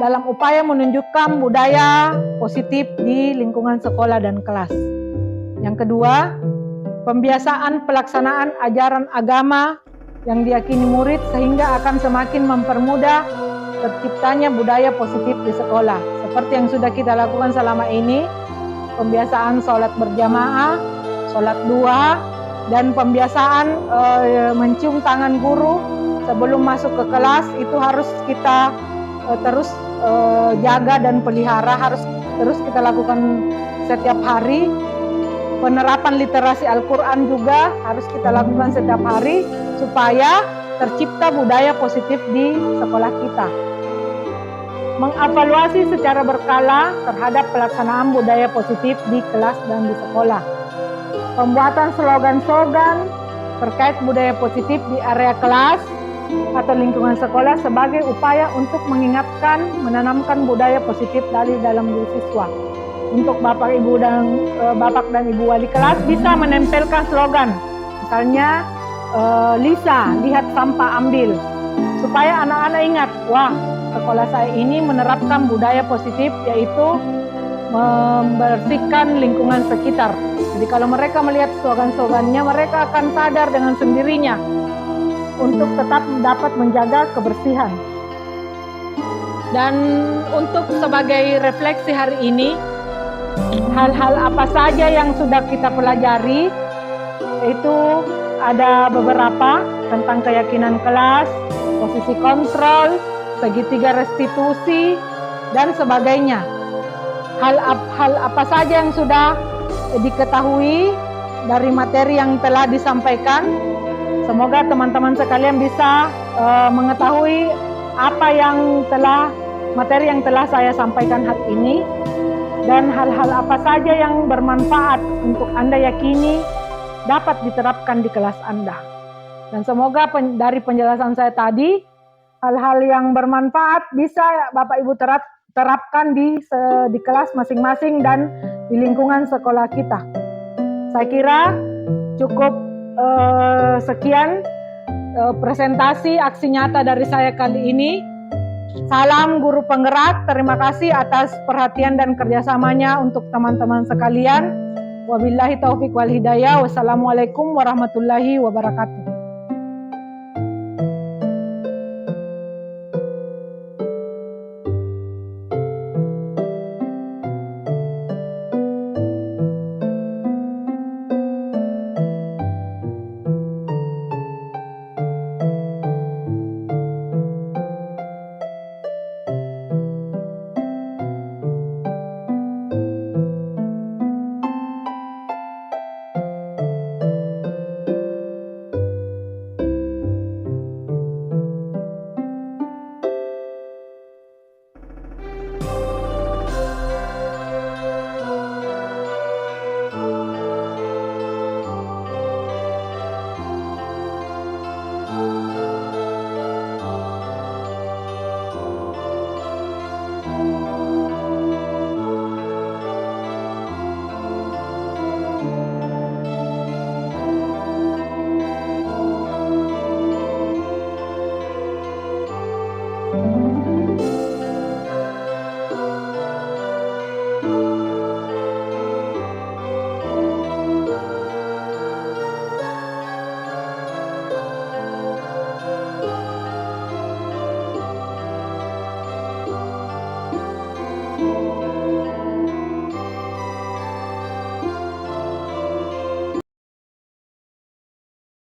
dalam upaya menunjukkan budaya positif di lingkungan sekolah dan kelas. Yang kedua, pembiasaan pelaksanaan ajaran agama yang diyakini murid sehingga akan semakin mempermudah terciptanya budaya positif di sekolah. Seperti yang sudah kita lakukan selama ini, pembiasaan sholat berjamaah, sholat duha, dan pembiasaan mencium tangan guru sebelum masuk ke kelas itu harus kita terus jaga dan pelihara, harus terus kita lakukan setiap hari. Penerapan literasi Al-Quran juga harus kita lakukan setiap hari supaya tercipta budaya positif di sekolah kita. Mengevaluasi secara berkala terhadap pelaksanaan budaya positif di kelas dan di sekolah. Pembuatan slogan-slogan terkait budaya positif di area kelas atau lingkungan sekolah sebagai upaya untuk mengingatkan, menanamkan budaya positif dari dalam diri siswa. Untuk Bapak dan Ibu wali kelas bisa menempelkan slogan, misalnya Lisa, lihat sampah ambil, supaya anak-anak ingat, wah, sekolah saya ini menerapkan budaya positif, yaitu membersihkan lingkungan sekitar. Jadi kalau mereka melihat slogan-slogannya, mereka akan sadar dengan sendirinya untuk tetap dapat menjaga kebersihan. Dan untuk sebagai refleksi hari ini, hal-hal apa saja yang sudah kita pelajari, itu ada beberapa tentang keyakinan kelas, posisi kontrol, segitiga restitusi, dan sebagainya. Hal apa saja yang sudah diketahui dari materi yang telah disampaikan. Semoga teman-teman sekalian bisa mengetahui materi yang telah saya sampaikan hari ini, dan hal-hal apa saja yang bermanfaat untuk Anda yakini dapat diterapkan di kelas Anda. Dan semoga dari penjelasan saya tadi, hal-hal yang bermanfaat bisa Bapak Ibu terapkan di kelas masing-masing dan di lingkungan sekolah kita. Saya kira cukup sekian presentasi aksi nyata dari saya kali ini. Salam guru penggerak, terima kasih atas perhatian dan kerjasamanya untuk teman-teman sekalian. Wabillahi taufiq wal hidayah. Wassalamualaikum warahmatullahi wabarakatuh.